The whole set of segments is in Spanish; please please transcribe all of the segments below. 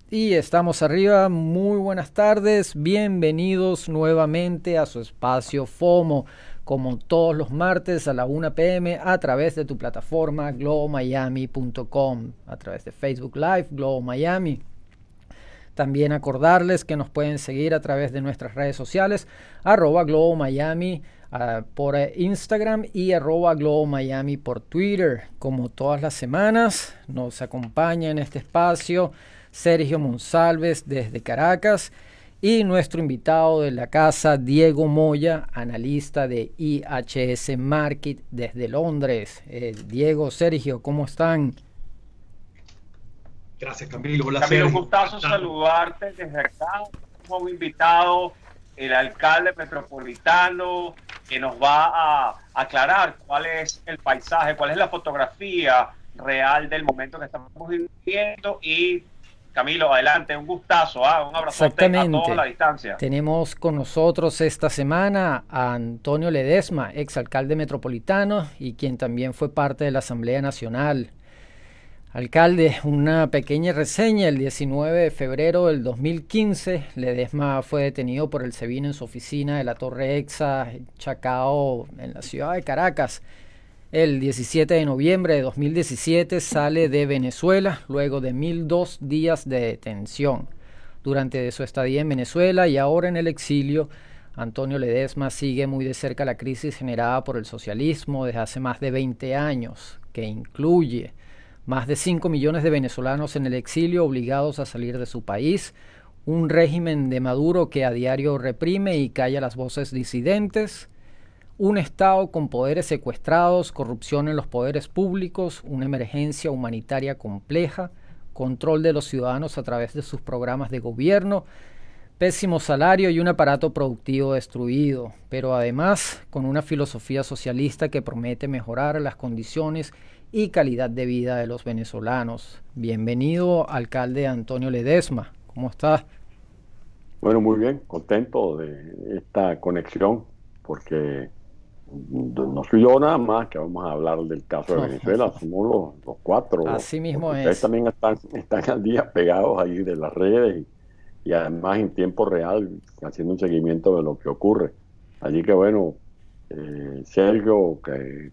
Y estamos arriba, muy buenas tardes, bienvenidos nuevamente a su espacio FOMO, como todos los martes a la 1 p.m. a través de tu plataforma globomiami.com, a través de Facebook Live, Globo Miami. También acordarles que nos pueden seguir a través de nuestras redes sociales, @Globo Miami por Instagram y @Globo Miami por Twitter. Como todas las semanas, nos acompaña en este espacio Sergio Monsalves desde Caracas y nuestro invitado de la casa, Diego Moya, analista de IHS Markit desde Londres. Diego, Sergio, ¿cómo están? Gracias, Camilo. Hola, Camilo, un Sergio. gustazo saludarte desde acá. Un nuevo invitado, el alcalde metropolitano, que nos va a aclarar cuál es el paisaje, cuál es la fotografía real del momento que estamos viviendo. Y Camilo, adelante, un gustazo, un abrazote a toda la distancia. Tenemos con nosotros esta semana a Antonio Ledesma, exalcalde metropolitano y quien también fue parte de la Asamblea Nacional. Alcalde, una pequeña reseña. El 19 de febrero del 2015, Ledesma fue detenido por el SEBIN en su oficina de la Torre Exa, Chacao, en la ciudad de Caracas. El 17 de noviembre de 2017 sale de Venezuela luego de 1.002 días de detención. Durante su estadía en Venezuela y ahora en el exilio, Antonio Ledesma sigue muy de cerca la crisis generada por el socialismo desde hace más de 20 años, que incluye más de 5 millones de venezolanos en el exilio obligados a salir de su país, un régimen de Maduro que a diario reprime y calla las voces disidentes, un Estado con poderes secuestrados, corrupción en los poderes públicos, una emergencia humanitaria compleja, control de los ciudadanos a través de sus programas de gobierno, pésimo salario y un aparato productivo destruido, pero además con una filosofía socialista que promete mejorar las condiciones y calidad de vida de los venezolanos. Bienvenido, alcalde Antonio Ledesma. ¿Cómo está? Bueno, muy bien, contento de esta conexión, porque no soy yo nada más que vamos a hablar del caso de Venezuela, somos los cuatro. Así mismo Ustedes es. también están al día pegados ahí de las redes y además en tiempo real, haciendo un seguimiento de lo que ocurre. Así que bueno, Sergio,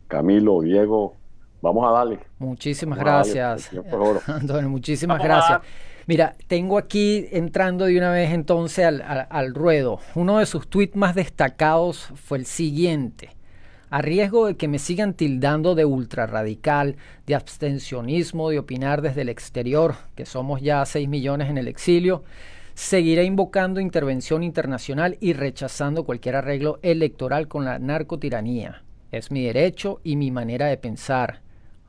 Camilo, Diego, vamos a darle. Muchísimas Vamos a darle, gracias, señor Fajoro. Antonio, muchísimas gracias. Mira, tengo aquí entrando de una vez entonces al ruedo. Uno de sus tweets más destacados fue el siguiente: a riesgo de que me sigan tildando de ultrarradical, de abstencionismo, de opinar desde el exterior, que somos ya 6 millones en el exilio, seguiré invocando intervención internacional y rechazando cualquier arreglo electoral con la narcotiranía. Es mi derecho y mi manera de pensar.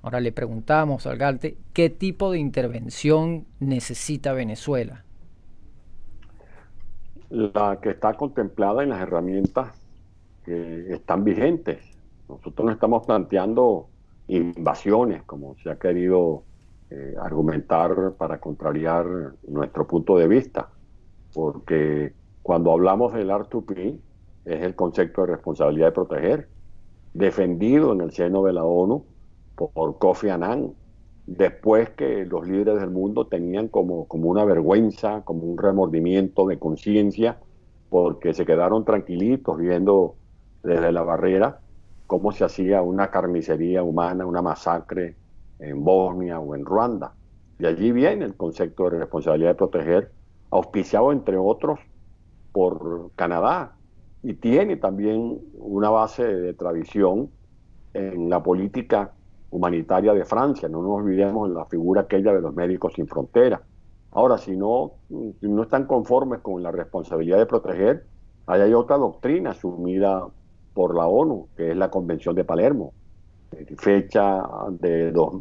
Ahora le preguntamos, alcalde, ¿qué tipo de intervención necesita Venezuela? La que está contemplada en las herramientas que están vigentes. Nosotros no estamos planteando invasiones, como se ha querido argumentar para contrariar nuestro punto de vista, porque cuando hablamos del R2P es el concepto de responsabilidad de proteger, defendido en el seno de la ONU por Kofi Annan, después que los líderes del mundo tenían como una vergüenza, como un remordimiento de conciencia, porque se quedaron tranquilitos viendo desde la barrera cómo se hacía una carnicería humana, una masacre en Bosnia o en Ruanda. De allí viene el concepto de responsabilidad de proteger, auspiciado entre otros por Canadá, y tiene también una base de tradición en la política humanitaria de Francia. No nos olvidemos la figura aquella de los Médicos Sin Fronteras. Ahora, si no están conformes con la responsabilidad de proteger, ahí hay otra doctrina asumida por la ONU, que es la Convención de Palermo, fecha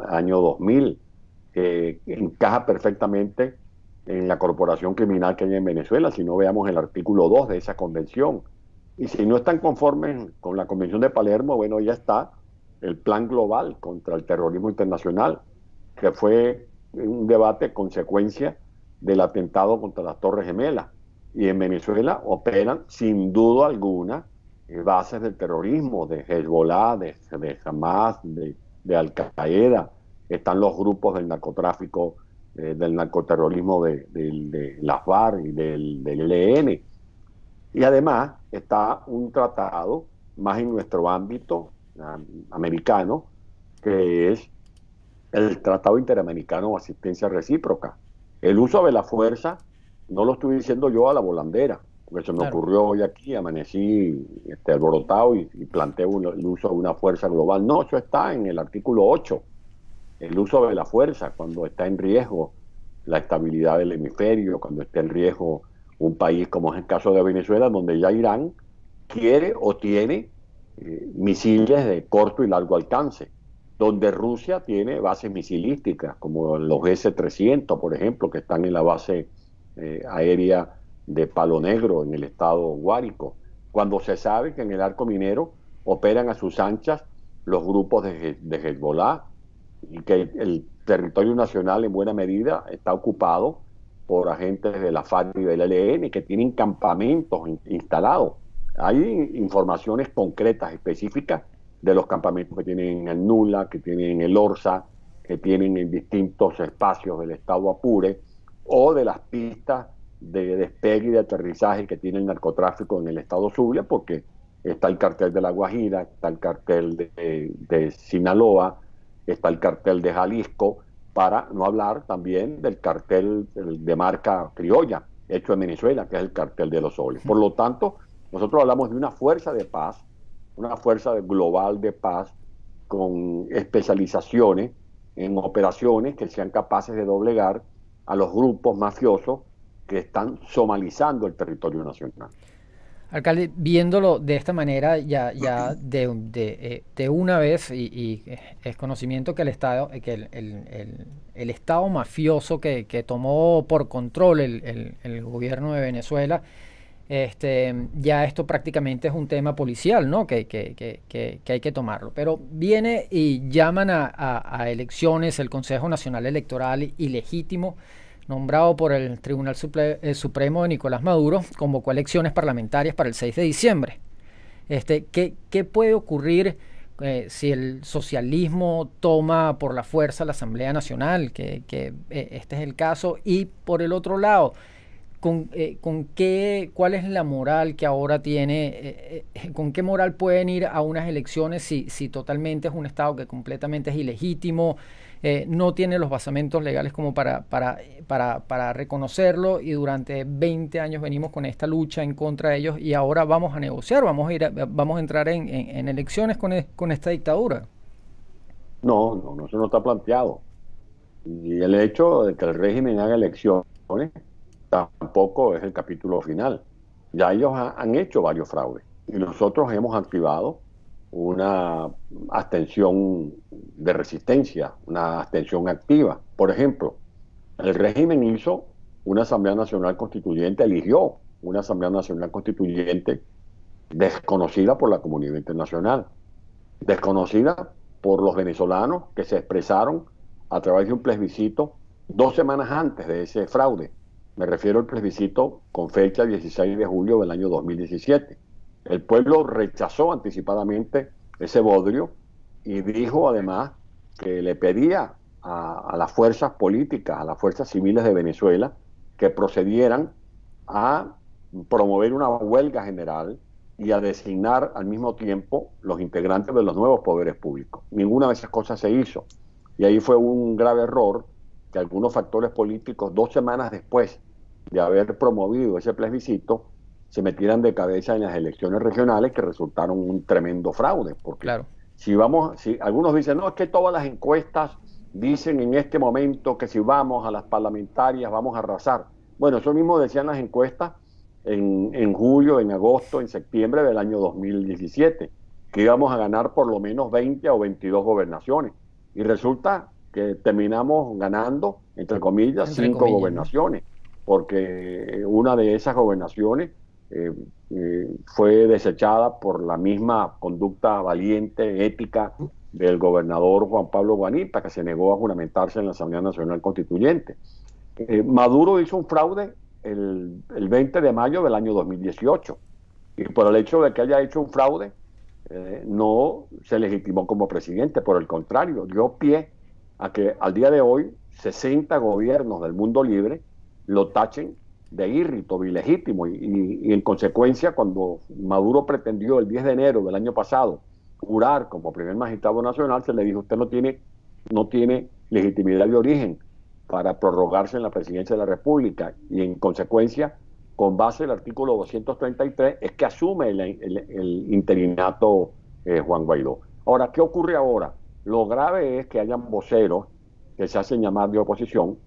año 2000, que encaja perfectamente en la corporación criminal que hay en Venezuela, si no veamos el artículo 2 de esa convención. Y si no están conformes con la Convención de Palermo, bueno, ya está el Plan Global contra el Terrorismo Internacional, que fue un debate consecuencia del atentado contra las Torres Gemelas. Y en Venezuela operan, sin duda alguna, bases del terrorismo, de Hezbollah, de Hamas, de Al Qaeda. Están los grupos del narcotráfico del narcoterrorismo de las FARC y del ELN. Y además está un tratado más en nuestro ámbito americano, que es el Tratado Interamericano de Asistencia Recíproca. El uso de la fuerza, no lo estoy diciendo yo a la volandera, porque se me ocurrió hoy aquí, amanecí alborotado y planteo el uso de una fuerza global. No, eso está en el artículo 8, el uso de la fuerza, cuando está en riesgo la estabilidad del hemisferio, cuando está en riesgo un país como es el caso de Venezuela, donde ya Irán quiere o tiene misiles de corto y largo alcance, donde Rusia tiene bases misilísticas, como los S-300, por ejemplo, que están en la base aérea de Palo Negro, en el estado Guárico, cuando se sabe que en el arco minero operan a sus anchas los grupos de Hezbollah, y que el territorio nacional en buena medida está ocupado por agentes de la FARC y del ELN, que tienen campamentos instalados. Hay informaciones concretas, específicas, de los campamentos que tienen en el Nula, que tienen en el Orza, que tienen en distintos espacios del estado Apure, o de las pistas de despegue y de aterrizaje que tiene el narcotráfico en el estado Zulia, porque está el cartel de La Guajira, está el cartel de Sinaloa, está el cartel de Jalisco, para no hablar también del cartel de marca criolla, hecho en Venezuela, que es el cartel de los soles. Por lo tanto, nosotros hablamos de una fuerza de paz, una fuerza global de paz, con especializaciones en operaciones que sean capaces de doblegar a los grupos mafiosos que están somalizando el territorio nacional. Alcalde, viéndolo de esta manera, ya de una vez, y es conocimiento que el Estado, que el Estado mafioso que tomó por control el gobierno de Venezuela, ya esto prácticamente es un tema policial, ¿no? Que hay que tomarlo. Pero viene y llaman a elecciones el Consejo Nacional Electoral ilegítimo, nombrado por el Tribunal Supremo de Nicolás Maduro, convocó elecciones parlamentarias para el 6 de diciembre. ¿Qué puede ocurrir si el socialismo toma por la fuerza la Asamblea Nacional? Que este es el caso. Y por el otro lado, ¿cuál es la moral que ahora tiene? ¿Con qué moral pueden ir a unas elecciones si totalmente es un Estado que completamente es ilegítimo? No tiene los basamentos legales como para reconocerlo, y durante 20 años venimos con esta lucha en contra de ellos, y ahora vamos a negociar, vamos a entrar en elecciones con esta dictadura. No, eso no está planteado. Y el hecho de que el régimen haga elecciones tampoco es el capítulo final. Ya ellos han hecho varios fraudes y nosotros hemos activado una abstención de resistencia, una abstención activa. Por ejemplo, el régimen hizo una Asamblea Nacional Constituyente, eligió una Asamblea Nacional Constituyente desconocida por la comunidad internacional, desconocida por los venezolanos que se expresaron a través de un plebiscito 2 semanas antes de ese fraude. Me refiero al plebiscito con fecha 16 de julio del año 2017. El pueblo rechazó anticipadamente ese bodrio y dijo además que le pedía a las fuerzas políticas, a las fuerzas civiles de Venezuela, que procedieran a promover una huelga general y a designar al mismo tiempo los integrantes de los nuevos poderes públicos. Ninguna de esas cosas se hizo. Y ahí fue un grave error que algunos factores políticos, 2 semanas después de haber promovido ese plebiscito, se metieran de cabeza en las elecciones regionales, que resultaron un tremendo fraude. Porque claro, si algunos dicen, no, es que todas las encuestas dicen en este momento que si vamos a las parlamentarias vamos a arrasar. Bueno, eso mismo decían las encuestas en julio, en agosto, en septiembre del año 2017, que íbamos a ganar por lo menos 20 o 22 gobernaciones. Y resulta que terminamos ganando, entre comillas, 5 gobernaciones, porque una de esas gobernaciones fue desechada por la misma conducta valiente, ética, del gobernador Juan Pablo Guanipa, que se negó a juramentarse en la Asamblea Nacional Constituyente. Maduro hizo un fraude el 20 de mayo del año 2018, y por el hecho de que haya hecho un fraude, no se legitimó como presidente. Por el contrario, dio pie a que al día de hoy 60 gobiernos del mundo libre lo tachen de irrito, ilegítimo, y en consecuencia, cuando Maduro pretendió el 10 de enero del año pasado jurar como primer magistrado nacional, se le dijo: usted no tiene legitimidad de origen para prorrogarse en la presidencia de la República, y en consecuencia, con base en el artículo 233, es que asume el interinato Juan Guaidó. Ahora, ¿qué ocurre ahora? Lo grave es que hayan voceros que se hacen llamar de oposición,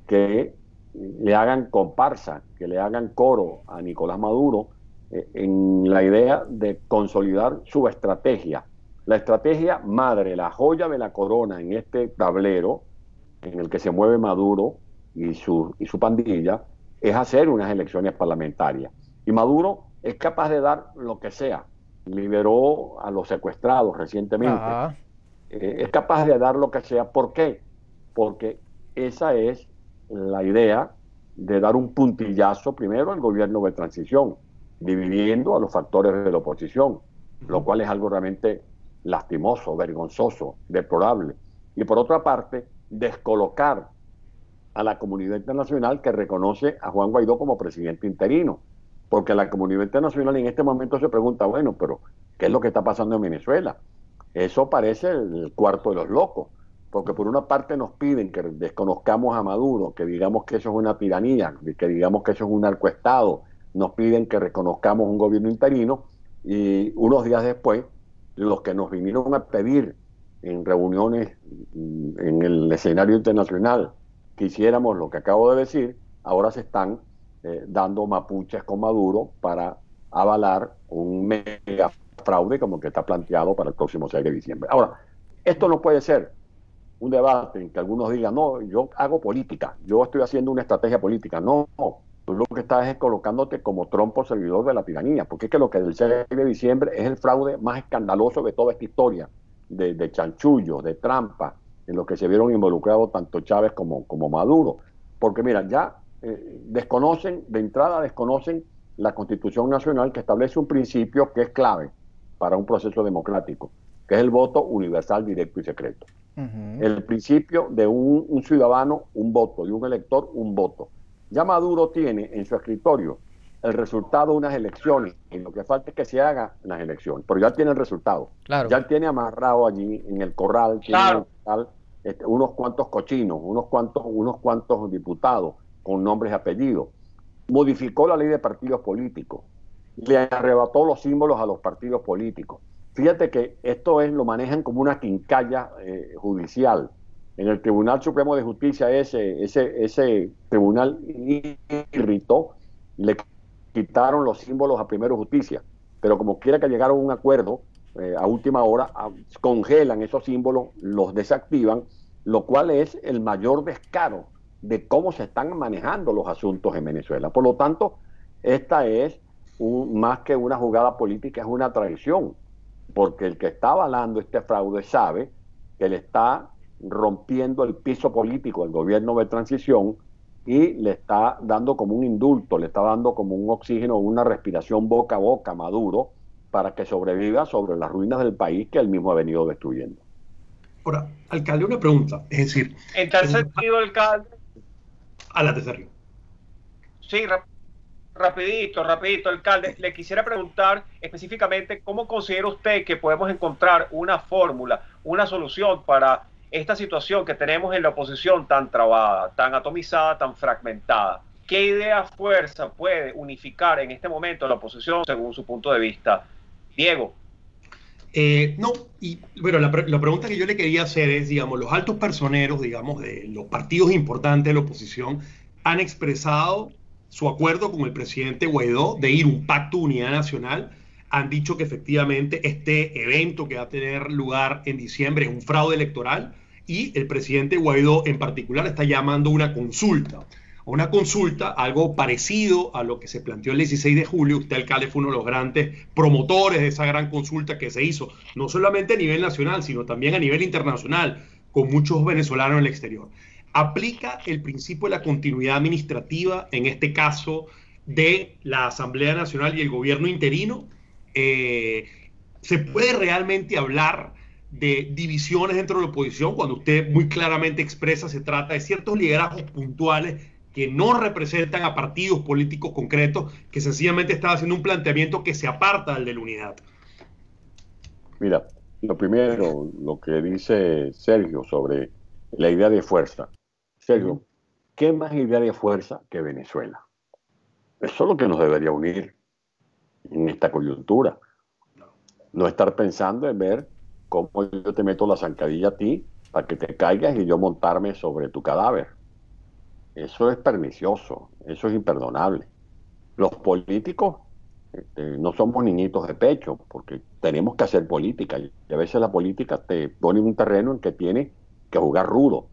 que le hagan comparsa, que le hagan coro a Nicolás Maduro en la idea de consolidar su estrategia. La estrategia madre, la joya de la corona en este tablero en el que se mueve Maduro y su pandilla, es hacer unas elecciones parlamentarias. Y Maduro es capaz de dar lo que sea. Liberó a los secuestrados recientemente. Es capaz de dar lo que sea. ¿Por qué? Porque esa es la idea de dar un puntillazo primero al gobierno de transición, dividiendo a los factores de la oposición, lo cual es algo realmente lastimoso, vergonzoso, deplorable. Y por otra parte, descolocar a la comunidad internacional que reconoce a Juan Guaidó como presidente interino, porque la comunidad internacional en este momento se pregunta: bueno, pero ¿qué es lo que está pasando en Venezuela? Eso parece el cuarto de los locos, porque por una parte nos piden que desconozcamos a Maduro, que digamos que eso es una tiranía, que digamos que eso es un narcoestado, nos piden que reconozcamos un gobierno interino, y unos días después, los que nos vinieron a pedir en reuniones en el escenario internacional que hiciéramos lo que acabo de decir, ahora se están dando mapuches con Maduro para avalar un mega fraude como el que está planteado para el próximo 6 de diciembre. Ahora, esto no puede ser un debate en que algunos digan: no, yo hago política, yo estoy haciendo una estrategia política. No, tú lo que estás es colocándote como trompo servidor de la tiranía, porque es que lo que del 6 de diciembre es el fraude más escandaloso de toda esta historia, de chanchullo, de trampa, en lo que se vieron involucrados tanto Chávez como Maduro. Porque mira, ya desconocen la Constitución Nacional, que establece un principio que es clave para un proceso democrático, que es el voto universal, directo y secreto. El principio de un ciudadano, un voto, de un elector, un voto. Ya Maduro tiene en su escritorio el resultado de unas elecciones, y lo que falta es que se hagan las elecciones, pero ya tiene el resultado. Claro. Ya tiene amarrado allí en el corral, Claro. unos cuantos cochinos, unos cuantos diputados con nombres y apellidos. Modificó la ley de partidos políticos, le arrebató los símbolos a los partidos políticos. Fíjate que esto lo manejan como una quincalla judicial. En el Tribunal Supremo de Justicia ese tribunal irritó, le quitaron los símbolos a Primero Justicia, pero como quiera que llegaron a un acuerdo a última hora, congelan esos símbolos, los desactivan, lo cual es el mayor descaro de cómo se están manejando los asuntos en Venezuela. Por lo tanto, esta es más que una jugada política, es una traición, porque el que está avalando este fraude sabe que le está rompiendo el piso político al gobierno de transición y le está dando como un indulto, le está dando como un oxígeno, una respiración boca a boca a Maduro para que sobreviva sobre las ruinas del país que él mismo ha venido destruyendo. Ahora, alcalde, una pregunta, es decir... En tal sentido, alcalde... Adelante, Sergio. Sí, rapidito, alcalde. Le quisiera preguntar específicamente cómo considera usted que podemos encontrar una fórmula, una solución para esta situación que tenemos en la oposición tan trabada, tan atomizada, tan fragmentada. ¿Qué idea, fuerza puede unificar en este momento la oposición según su punto de vista? Diego. No, y bueno, la pregunta que yo le quería hacer es, digamos, los altos personeros, digamos, de los partidos importantes de la oposición han expresado su acuerdo con el presidente Guaidó de ir a un pacto de unidad nacional. Han dicho que efectivamente este evento que va a tener lugar en diciembre es un fraude electoral, y el presidente Guaidó en particular está llamando una consulta, algo parecido a lo que se planteó el 16 de julio. Usted, alcalde, fue uno de los grandes promotores de esa gran consulta que se hizo, no solamente a nivel nacional, sino también a nivel internacional, con muchos venezolanos en el exterior. ¿Aplica el principio de la continuidad administrativa en este caso de la Asamblea Nacional y el gobierno interino? ¿Se puede realmente hablar de divisiones dentro de la oposición, cuando usted muy claramente expresa, se trata de ciertos liderazgos puntuales que no representan a partidos políticos concretos, que sencillamente están haciendo un planteamiento que se aparta del de la unidad? Mira, lo primero, lo que dice Sergio sobre la idea de fuerza. Sergio, ¿qué más idea de fuerza que Venezuela? Eso es lo que nos debería unir en esta coyuntura. No estar pensando en ver cómo yo te meto la zancadilla a ti para que te caigas y yo montarme sobre tu cadáver. Eso es pernicioso, eso es imperdonable. Los políticos no somos niñitos de pecho, porque tenemos que hacer política. Y a veces la política te pone en un terreno en que tienes que jugar rudo.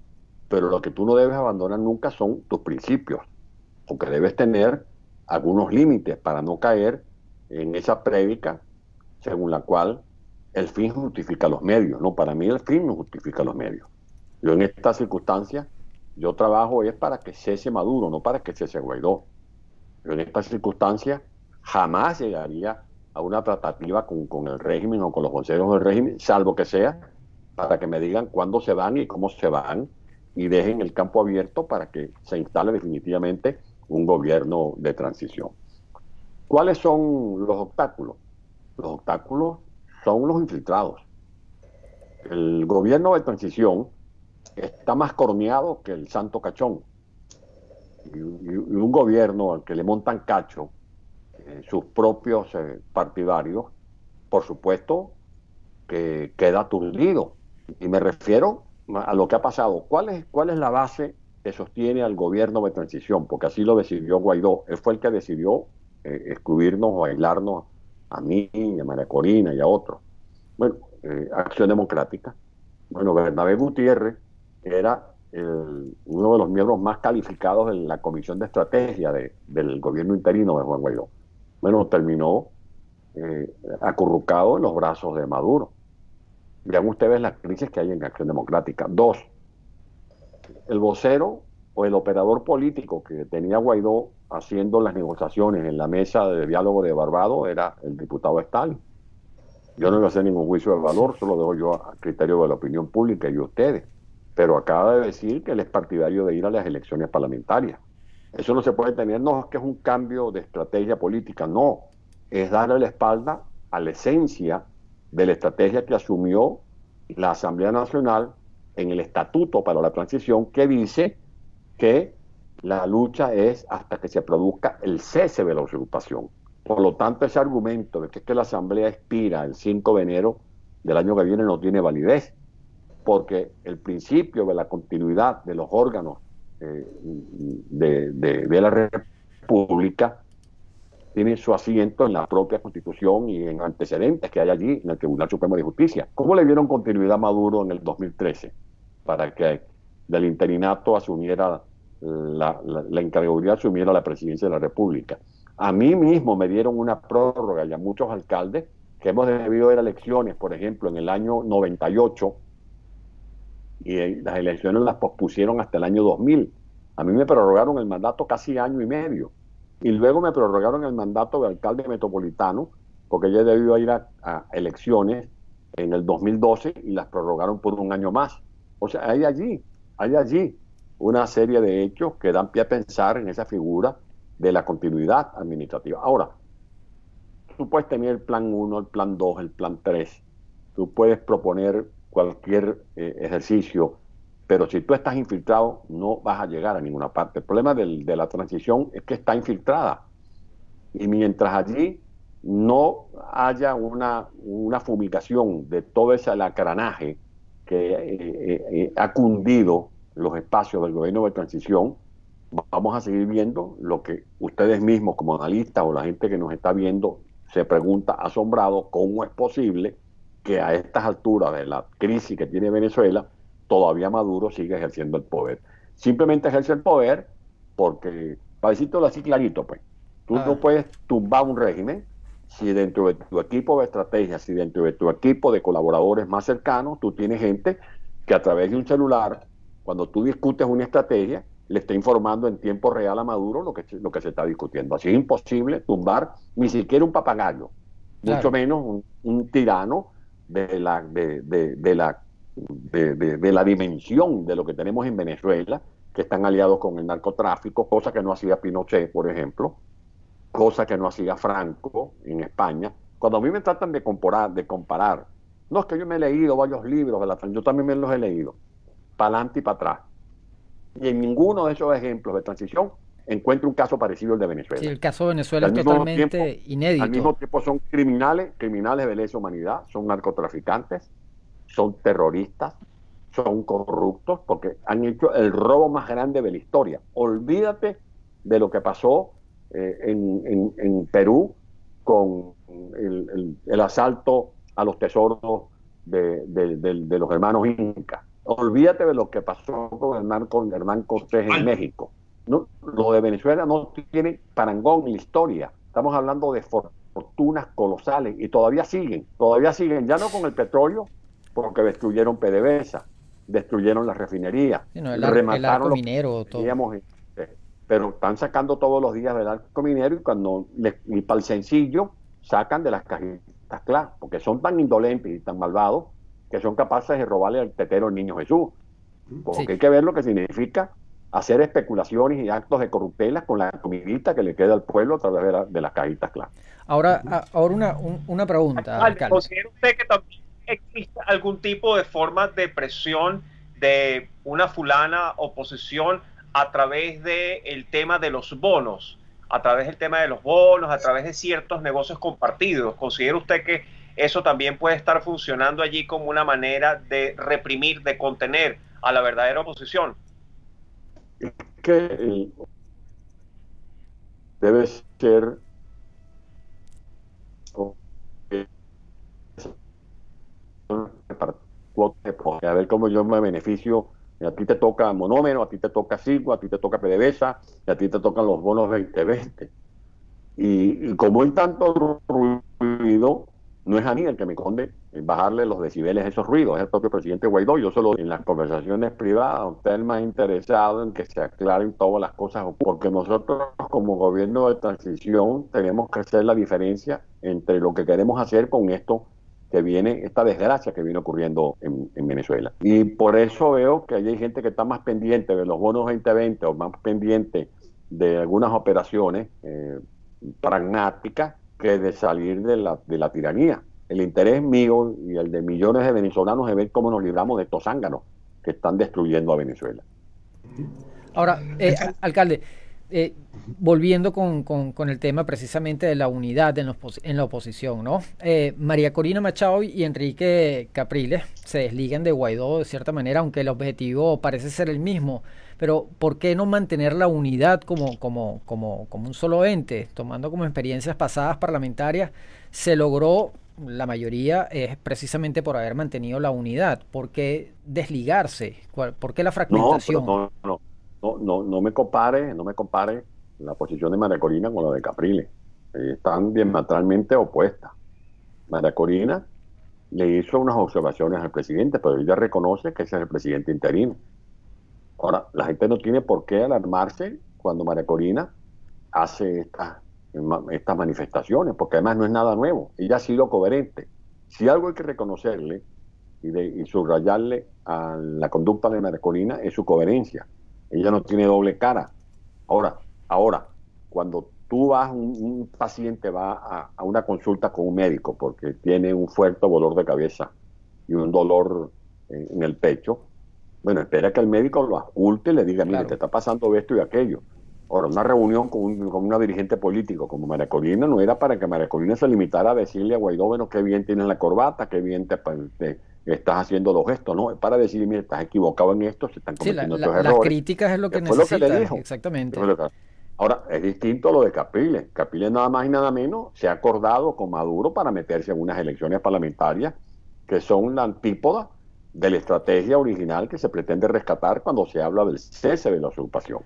Pero lo que tú no debes abandonar nunca son tus principios, porque debes tener algunos límites para no caer en esa prédica según la cual el fin justifica los medios. No, para mí el fin no justifica los medios. Yo en esta circunstancia, yo trabajo es para que cese Maduro, no para que cese Guaidó. Yo en esta circunstancia jamás llegaría a una tratativa con el régimen o con los voceros del régimen, salvo que sea para que me digan cuándo se van y cómo se van, y dejen el campo abierto para que se instale definitivamente un gobierno de transición. ¿Cuáles son los obstáculos? Los obstáculos son los infiltrados. El gobierno de transición está más corneado que el santo cachón. Y un gobierno al que le montan cacho sus propios partidarios, por supuesto, que queda aturdido. Y me refiero a lo que ha pasado. ¿Cuál es la base que sostiene al gobierno de transición? Porque así lo decidió Guaidó. Él fue el que decidió excluirnos o aislarnos a mí, a María Corina y a otros. Bueno, Acción Democrática. Bueno, Bernabé Gutiérrez era uno de los miembros más calificados de la Comisión de Estrategia del gobierno interino de Juan Guaidó. Bueno, terminó acurrucado en los brazos de Maduro. Vean ustedes las crisis que hay en Acción Democrática. 2, el vocero o el operador político que tenía Guaidó haciendo las negociaciones en la mesa de diálogo de Barbados era el diputado Stalin. Yo no voy a hacer ningún juicio de valor, solo dejo yo a criterio de la opinión pública y de ustedes. Pero acaba de decir que él es partidario de ir a las elecciones parlamentarias. Eso no se puede tener, no es que es un cambio de estrategia política, no. Es darle la espalda a la esencia de la estrategia que asumió la Asamblea Nacional en el Estatuto para la Transición, que dice que la lucha es hasta que se produzca el cese de la usurpación. Por lo tanto, ese argumento de que la Asamblea expira el 5 de enero del año que viene no tiene validez, porque el principio de la continuidad de los órganos de la República tiene su asiento en la propia Constitución y en antecedentes que hay allí en el Tribunal Supremo de Justicia. ¿Cómo le dieron continuidad a Maduro en el 2013 para que del interinato asumiera la encargaduría asumiera la presidencia de la República? A mí mismo me dieron una prórroga y a muchos alcaldes que hemos debido ir a elecciones, por ejemplo, en el año 98, y las elecciones las pospusieron hasta el año 2000. A mí me prorrogaron el mandato casi año y medio. Y luego me prorrogaron el mandato de alcalde metropolitano, porque ya debió ir a elecciones en el 2012 y las prorrogaron por un año más. O sea, hay allí una serie de hechos que dan pie a pensar en esa figura de la continuidad administrativa. Ahora, tú puedes tener el plan 1, el plan 2, el plan 3. Tú puedes proponer cualquier ejercicio, pero si tú estás infiltrado no vas a llegar a ninguna parte. El problema de la transición es que está infiltrada, y mientras allí no haya una fumigación de todo ese alacranaje que ha cundido los espacios del gobierno de transición, vamos a seguir viendo lo que ustedes mismos como analistas o la gente que nos está viendo se pregunta asombrado: ¿cómo es posible que a estas alturas de la crisis que tiene Venezuela todavía Maduro sigue ejerciendo el poder? Simplemente ejerce el poder porque, para decirlo así clarito, pues, tú no puedes tumbar un régimen si dentro de tu equipo de estrategia, si dentro de tu equipo de colaboradores más cercanos, tú tienes gente que a través de un celular, cuando tú discutes una estrategia, le está informando en tiempo real a Maduro lo que se está discutiendo. Así es imposible tumbar ni siquiera un papagayo, mucho menos un tirano de la dimensión de lo que tenemos en Venezuela, que están aliados con el narcotráfico, cosa que no hacía Pinochet, por ejemplo, cosa que no hacía Franco en España. Cuando a mí me tratan de comparar, no, es que yo me he leído varios libros, yo también me los he leído, para adelante y para atrás. Y en ninguno de esos ejemplos de transición encuentro un caso parecido al de Venezuela. Sí, el caso de Venezuela es totalmente inédito. Al mismo tiempo son criminales de lesa humanidad, son narcotraficantes, son terroristas, son corruptos, porque han hecho el robo más grande de la historia. Olvídate de lo que pasó en Perú con el asalto a los tesoros de los hermanos Inca. Olvídate de lo que pasó con Hernán Cortés en México. No, lo de Venezuela no tiene parangón en la historia. Estamos hablando de fortunas colosales y todavía siguen, ya no con el petróleo, porque destruyeron PDVSA, destruyeron las refinerías, remataron el arco minero, todo. Pero están sacando todos los días del arco minero y para el sencillo sacan de las cajitas claras, porque son tan indolentes y tan malvados que son capaces de robarle al tetero al niño Jesús. Porque sí, hay que ver lo que significa hacer especulaciones y actos de corruptelas con la comidita que le queda al pueblo a través de las cajitas claras. Ahora una pregunta, alcalde. ¿Considera usted que también existe algún tipo de forma de presión de una fulana oposición a través del tema de los bonos, a través del tema de los bonos, a través de ciertos negocios compartidos? ¿Considera usted que eso también puede estar funcionando allí como una manera de reprimir, de contener a la verdadera oposición? Es que debe ser a ver cómo yo me beneficio. A ti te toca monómero, a ti te toca Sigua, a ti te toca PDVSA, y a ti te tocan los bonos 2020. Y como hay tanto ruido, no es a mí el que me conde bajarle los decibeles a esos ruidos, es el propio presidente Guaidó. Yo solo en las conversaciones privadas, usted es más interesado en que se aclaren todas las cosas, porque nosotros como gobierno de transición tenemos que hacer la diferencia entre lo que queremos hacer con esto que viene, esta desgracia que viene ocurriendo en Venezuela. Y por eso veo que hay gente que está más pendiente de los bonos 2020 o más pendiente de algunas operaciones pragmáticas que de salir de la tiranía. El interés mío y el de millones de venezolanos es ver cómo nos libramos de estos zánganos que están destruyendo a Venezuela. Ahora, alcalde, volviendo con el tema precisamente de la unidad en la oposición, ¿no? María Corina Machado y Enrique Capriles se desligan de Guaidó de cierta manera, aunque el objetivo parece ser el mismo. Pero ¿por qué no mantener la unidad como un solo ente? Tomando como experiencias pasadas parlamentarias, se logró, la mayoría es precisamente por haber mantenido la unidad. ¿Por qué desligarse? ¿Por qué la fragmentación? No me compare la posición de María Corina con la de Capriles. Están diametralmente opuestas. María Corina le hizo unas observaciones al presidente, pero ella reconoce que ese es el presidente interino. Ahora, la gente no tiene por qué alarmarse cuando María Corina hace estas manifestaciones, porque además no es nada nuevo. Ella ha sido coherente. Si algo hay que reconocerle y subrayarle a la conducta de María Corina es su coherencia. Ella no tiene doble cara. Ahora, cuando tú un paciente va a una consulta con un médico porque tiene un fuerte dolor de cabeza y un dolor en el pecho, bueno, espera que el médico lo ausculte y le diga, mire, te está pasando esto y aquello. Ahora, una reunión con una dirigente político como María Corina no era para que María Corina se limitara a decirle a Guaidó, bueno, qué bien tienes la corbata, qué bien te estás haciendo los gestos, no, es para decirle, mire, estás equivocado en esto, se están cometiendo estos errores. Las críticas es lo que necesita, lo que le dijo. Exactamente. Ahora, es distinto lo de Capriles. Capriles nada más y nada menos se ha acordado con Maduro para meterse en unas elecciones parlamentarias que son la antípoda de la estrategia original que se pretende rescatar cuando se habla del cese de la usurpación.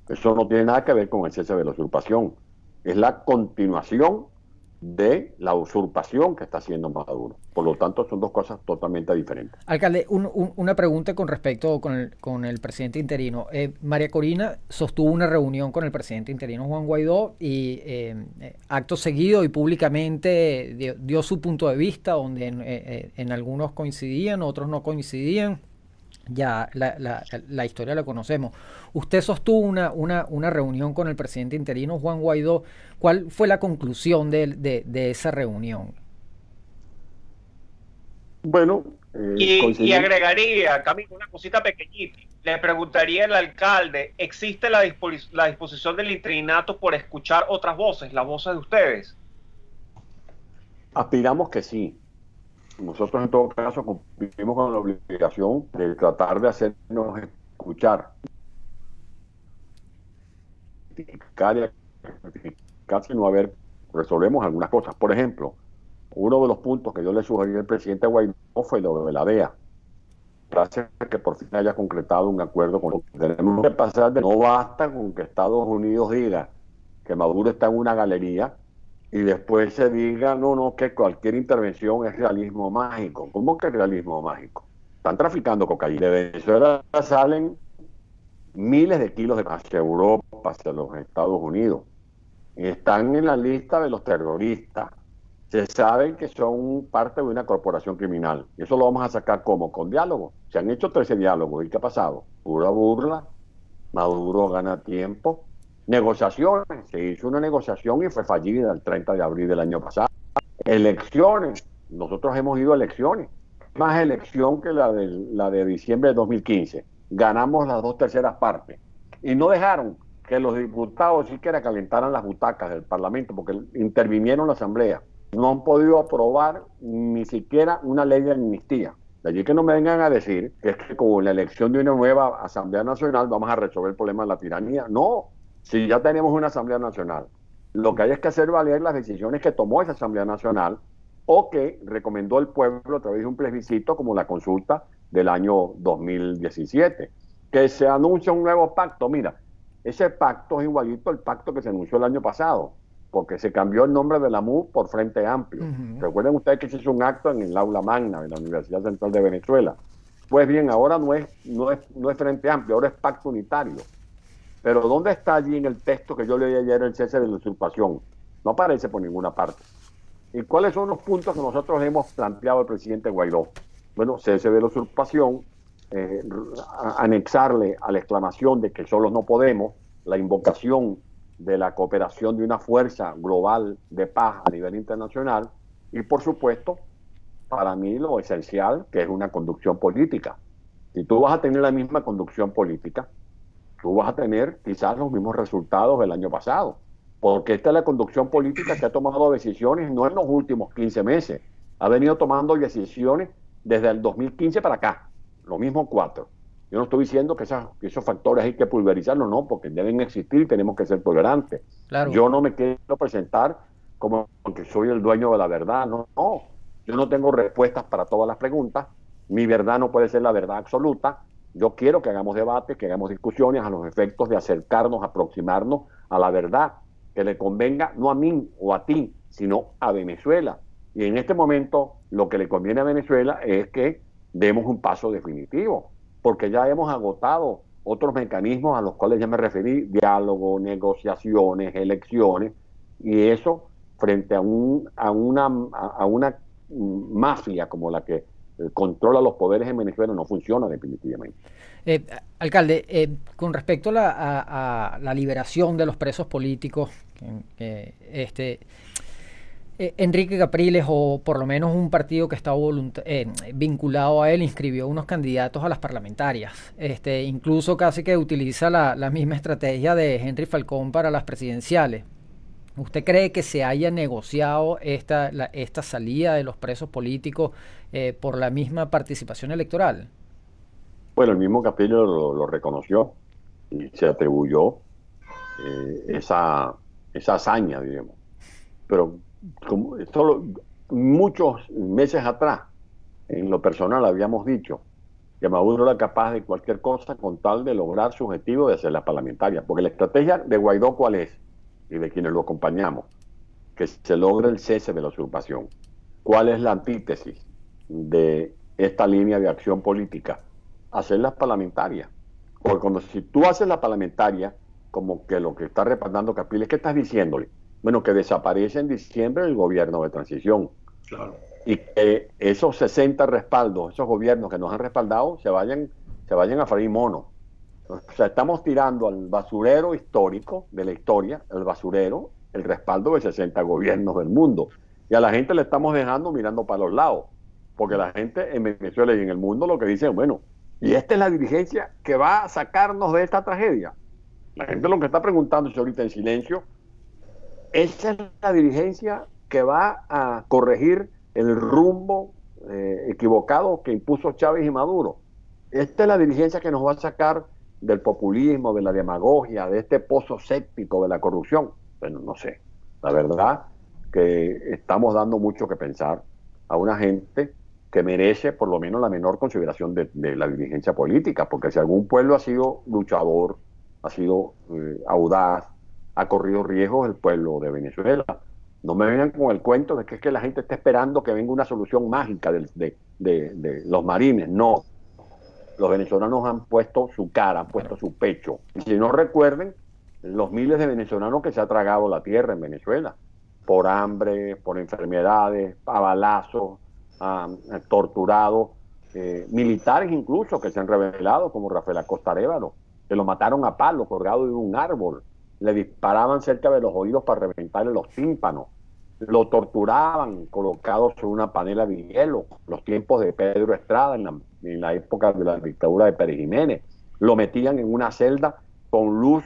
Eso no tiene nada que ver con el cese de la usurpación. Es la continuación de la usurpación que está haciendo Maduro. Por lo tanto, son dos cosas totalmente diferentes. Alcalde, una pregunta con respecto con el presidente interino. María Corina sostuvo una reunión con el presidente interino Juan Guaidó y acto seguido y públicamente dio su punto de vista, donde en algunos coincidían, otros no coincidían. Ya la historia la conocemos. Usted sostuvo una reunión con el presidente interino Juan Guaidó. ¿Cuál fue la conclusión de esa reunión? Bueno, y agregaría, Camilo, una cosita pequeñita. Le preguntaría al alcalde, ¿existe la disposición del interinato por escuchar otras voces, las voces de ustedes? Aspiramos que sí. Nosotros en todo caso cumplimos con la obligación de tratar de hacernos escuchar. Casi no haber, resolvemos algunas cosas. Por ejemplo, uno de los puntos que yo le sugerí al presidente Guaidó fue lo de la DEA. Gracias a que por fin haya concretado un acuerdo con lo que tenemos que pasar. No basta con que Estados Unidos diga que Maduro está en una galería y después se diga, no, que cualquier intervención es realismo mágico. ¿Cómo que realismo mágico? Están traficando cocaína. De Venezuela salen miles de kilos hacia Europa, hacia los Estados Unidos. Y están en la lista de los terroristas. Se saben que son parte de una corporación criminal. Y eso lo vamos a sacar ¿cómo? Con diálogo. Se han hecho 13 diálogos. ¿Y qué ha pasado? Pura burla. Maduro gana tiempo. Negociaciones. Se hizo una negociación y fue fallida el 30 de abril del año pasado. Elecciones. Nosotros hemos ido a elecciones. Más elección que la de diciembre de 2015. Ganamos las 2/3 partes. Y no dejaron que los diputados siquiera calentaran las butacas del Parlamento porque intervinieron la Asamblea. No han podido aprobar ni siquiera una ley de amnistía. De allí que no me vengan a decir que es que con la elección de una nueva Asamblea Nacional vamos a resolver el problema de la tiranía. No, si ya tenemos una Asamblea Nacional, lo que hay es que hacer valer las decisiones que tomó esa Asamblea Nacional o que recomendó el pueblo a través de un plebiscito como la consulta del año 2017. Que se anuncia un nuevo pacto. Mira, ese pacto es igualito al pacto que se anunció el año pasado, porque se cambió el nombre de la MUD por Frente Amplio. Recuerden ustedes que se hizo un acto en el aula magna de la Universidad Central de Venezuela. Pues bien, ahora no es Frente Amplio, ahora es Pacto Unitario. Pero ¿dónde está allí en el texto que yo leí ayer el cese de la usurpación? No aparece por ninguna parte. ¿Y cuáles son los puntos que nosotros hemos planteado al presidente Guaidó? Bueno, cese de la usurpación, anexarle a la exclamación de que solos no podemos, la invocación de la cooperación de una fuerza global de paz a nivel internacional y, por supuesto, para mí lo esencial, que es una conducción política. Si tú vas a tener la misma conducción política, tú vas a tener quizás los mismos resultados del año pasado, porque esta es la conducción política que ha tomado decisiones no en los últimos 15 meses, ha venido tomando decisiones desde el 2015 para acá, los mismos 4. Yo no estoy diciendo que esos factores hay que pulverizarlos, no, porque deben existir y tenemos que ser tolerantes. Claro. Yo no me quiero presentar como que soy el dueño de la verdad, no. Yo no tengo respuestas para todas las preguntas, mi verdad no puede ser la verdad absoluta. Yo quiero que hagamos debates, que hagamos discusiones a los efectos de acercarnos, aproximarnos a la verdad que le convenga no a mí o a ti, sino a Venezuela. Y en este momento lo que le conviene a Venezuela es que demos un paso definitivo, porque ya hemos agotado otros mecanismos a los cuales ya me referí, diálogo, negociaciones, elecciones, y eso frente a una mafia como la que controla los poderes en Venezuela no funciona definitivamente. Alcalde, con respecto a la liberación de los presos políticos, Enrique Capriles, o por lo menos un partido que está vinculado a él, inscribió unos candidatos a las parlamentarias. Incluso casi que utiliza la misma estrategia de Henry Falcón para las presidenciales. ¿Usted cree que se haya negociado esta salida de los presos políticos por la misma participación electoral? Bueno, el mismo Capriles lo reconoció y se atribuyó esa hazaña, diríamos. Pero como solo muchos meses atrás, en lo personal habíamos dicho que Maduro era capaz de cualquier cosa con tal de lograr su objetivo de hacer las parlamentarias, porque la estrategia de Guaidó, ¿cuál es? Y de quienes lo acompañamos, que se logre el cese de la usurpación. ¿Cuál es la antítesis de esta línea de acción política? Hacerlas parlamentarias. Porque si tú haces la parlamentaria, como que lo que está respaldando Capriles, ¿qué estás diciéndole? Bueno, que desaparece en diciembre el gobierno de transición. Claro. Y que esos 60 respaldos, esos gobiernos que nos han respaldado, se vayan a freír mono. O sea, estamos tirando al basurero histórico de la historia, el basurero, el respaldo de 60 gobiernos del mundo. Y a la gente le estamos dejando mirando para los lados. Porque la gente en Venezuela y en el mundo lo que dicen, bueno, y esta es la dirigencia que va a sacarnos de esta tragedia. La gente lo que está preguntándose ahorita en silencio, esa es la dirigencia que va a corregir el rumbo equivocado que impuso Chávez y Maduro. Esta es la dirigencia que nos va a sacar del populismo, de la demagogia, de este pozo séptico de la corrupción. Bueno, no sé. La verdad que estamos dando mucho que pensar a una gente que merece por lo menos la menor consideración de la dirigencia política, porque si algún pueblo ha sido luchador, ha sido audaz, ha corrido riesgos el pueblo de Venezuela. No me vengan con el cuento de que es que la gente está esperando que venga una solución mágica de los marines. No. Los venezolanos han puesto su cara, han puesto su pecho. Y si no recuerden, los miles de venezolanos que se ha tragado la tierra en Venezuela, por hambre, por enfermedades, a balazos, torturados, militares incluso que se han revelado, como Rafael Acosta Arévalo, que lo mataron a palo, colgado de un árbol. Le disparaban cerca de los oídos para reventarle los tímpanos. Lo torturaban colocado sobre una panela de hielo, los tiempos de Pedro Estrada, en la época de la dictadura de Pérez Jiménez. Lo metían en una celda con luz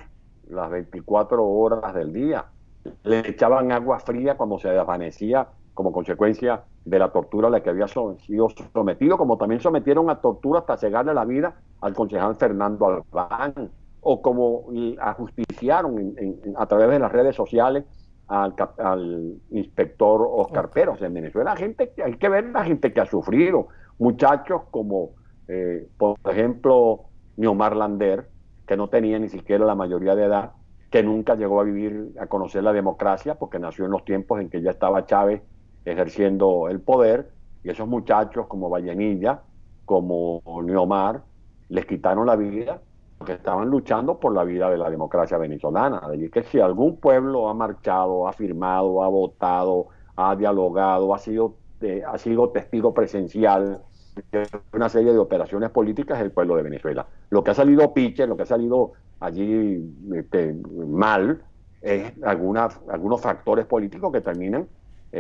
las 24 horas del día. Le echaban agua fría cuando se desvanecía como consecuencia de la tortura a la que había sido sometido, como también sometieron a tortura hasta cegarle la vida al concejal Fernando Albán, o como ajusticiaron a través de las redes sociales al inspector Oscar Peros. En Venezuela hay que ver la gente que ha sufrido, muchachos como por ejemplo Niomar Lander, que no tenía ni siquiera la mayoría de edad, que nunca llegó a conocer la democracia porque nació en los tiempos en que ya estaba Chávez ejerciendo el poder, y esos muchachos como Vallenilla, como Niomar, les quitaron la vida porque estaban luchando por la vida de la democracia venezolana. De allí que si algún pueblo ha marchado, ha firmado, ha votado, ha dialogado, ha sido testigo presencial de una serie de operaciones políticas, es el pueblo de Venezuela. Lo que ha salido piche, lo que ha salido allí mal, es algunos factores políticos que terminan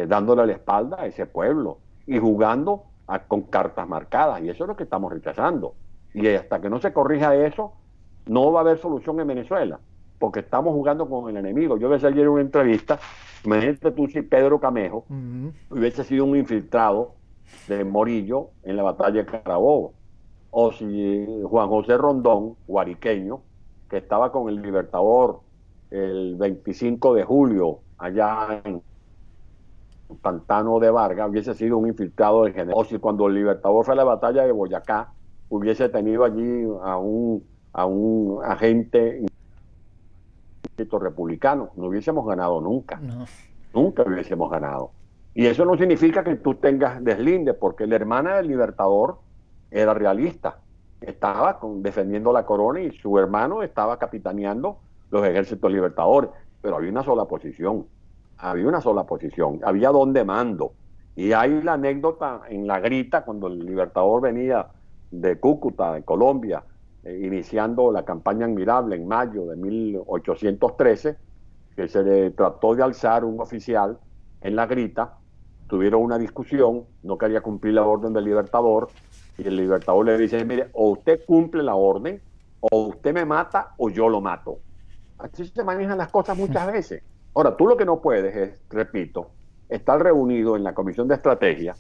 dándole la espalda a ese pueblo y jugando con cartas marcadas, y eso es lo que estamos rechazando. Y hasta que no se corrija eso, no va a haber solución en Venezuela, porque estamos jugando con el enemigo. Yo vi ayer una entrevista, imagínate tú si Pedro Camejo hubiese sido un infiltrado de Morillo en la batalla de Carabobo, o si Juan José Rondón, guariqueño, que estaba con el Libertador el 25 de julio allá en Pantano de Vargas, hubiese sido un infiltrado de general, o si cuando el Libertador fue a la batalla de Boyacá hubiese tenido allí a un agente republicano, no hubiésemos ganado nunca. Nunca hubiésemos ganado. Y eso no significa que tú tengas deslinde, porque la hermana del Libertador era realista, estaba defendiendo la corona, y su hermano estaba capitaneando los ejércitos libertadores, pero había una sola posición, había donde mando. Y hay la anécdota en La Grita, cuando el Libertador venía de Cúcuta, de Colombia, iniciando la campaña admirable en mayo de 1813, que se le trató de alzar un oficial en La Grita, tuvieron una discusión, no quería cumplir la orden del Libertador, y el Libertador le dice, mire, o usted cumple la orden, o usted me mata, o yo lo mato. Así se manejan las cosas muchas veces. Ahora, tú lo que no puedes es, repito, estar reunido en la Comisión de Estrategia,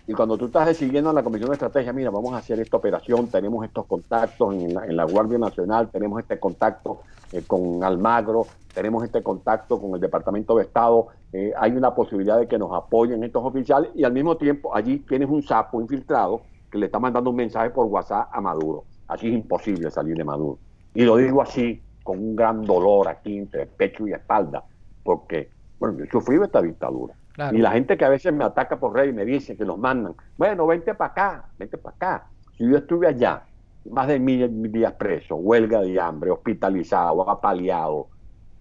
y cuando tú estás decidiendo en la Comisión de Estrategia, mira, vamos a hacer esta operación, tenemos estos contactos en la Guardia Nacional, tenemos este contacto con Almagro, tenemos este contacto con el Departamento de Estado, hay una posibilidad de que nos apoyen estos oficiales, y al mismo tiempo allí tienes un sapo infiltrado que le está mandando un mensaje por WhatsApp a Maduro. Así es imposible salir de Maduro. Y lo digo así, con un gran dolor aquí entre pecho y espalda, porque Bueno, yo he sufrido esta dictadura. Claro. Y la gente que a veces me ataca por redes y me dice que los mandan, bueno, vente para acá, vente para acá. Si yo estuve allá, más de 1000 días preso, huelga de hambre, hospitalizado, apaleado,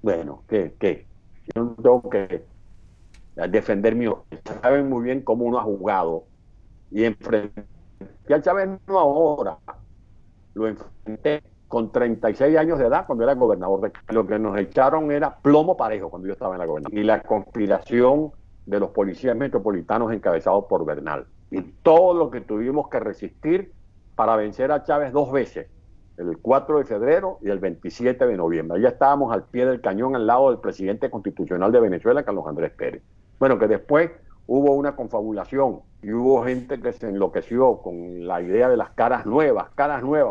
bueno, ¿qué? Yo no tengo que defender mi... Saben muy bien cómo uno ha jugado y enfrenté a Chávez no ahora, lo enfrenté con 36 años de edad cuando era gobernador de Cali. Lo que nos echaron era plomo parejo cuando yo estaba en la gobernación. Y la conspiración de los policías metropolitanos encabezados por Bernal. Y todo lo que tuvimos que resistir para vencer a Chávez 2 veces, el 4 de febrero y el 27 de noviembre. Allá estábamos al pie del cañón al lado del presidente constitucional de Venezuela, Carlos Andrés Pérez. Bueno, que después hubo una confabulación y hubo gente que se enloqueció con la idea de las caras nuevas.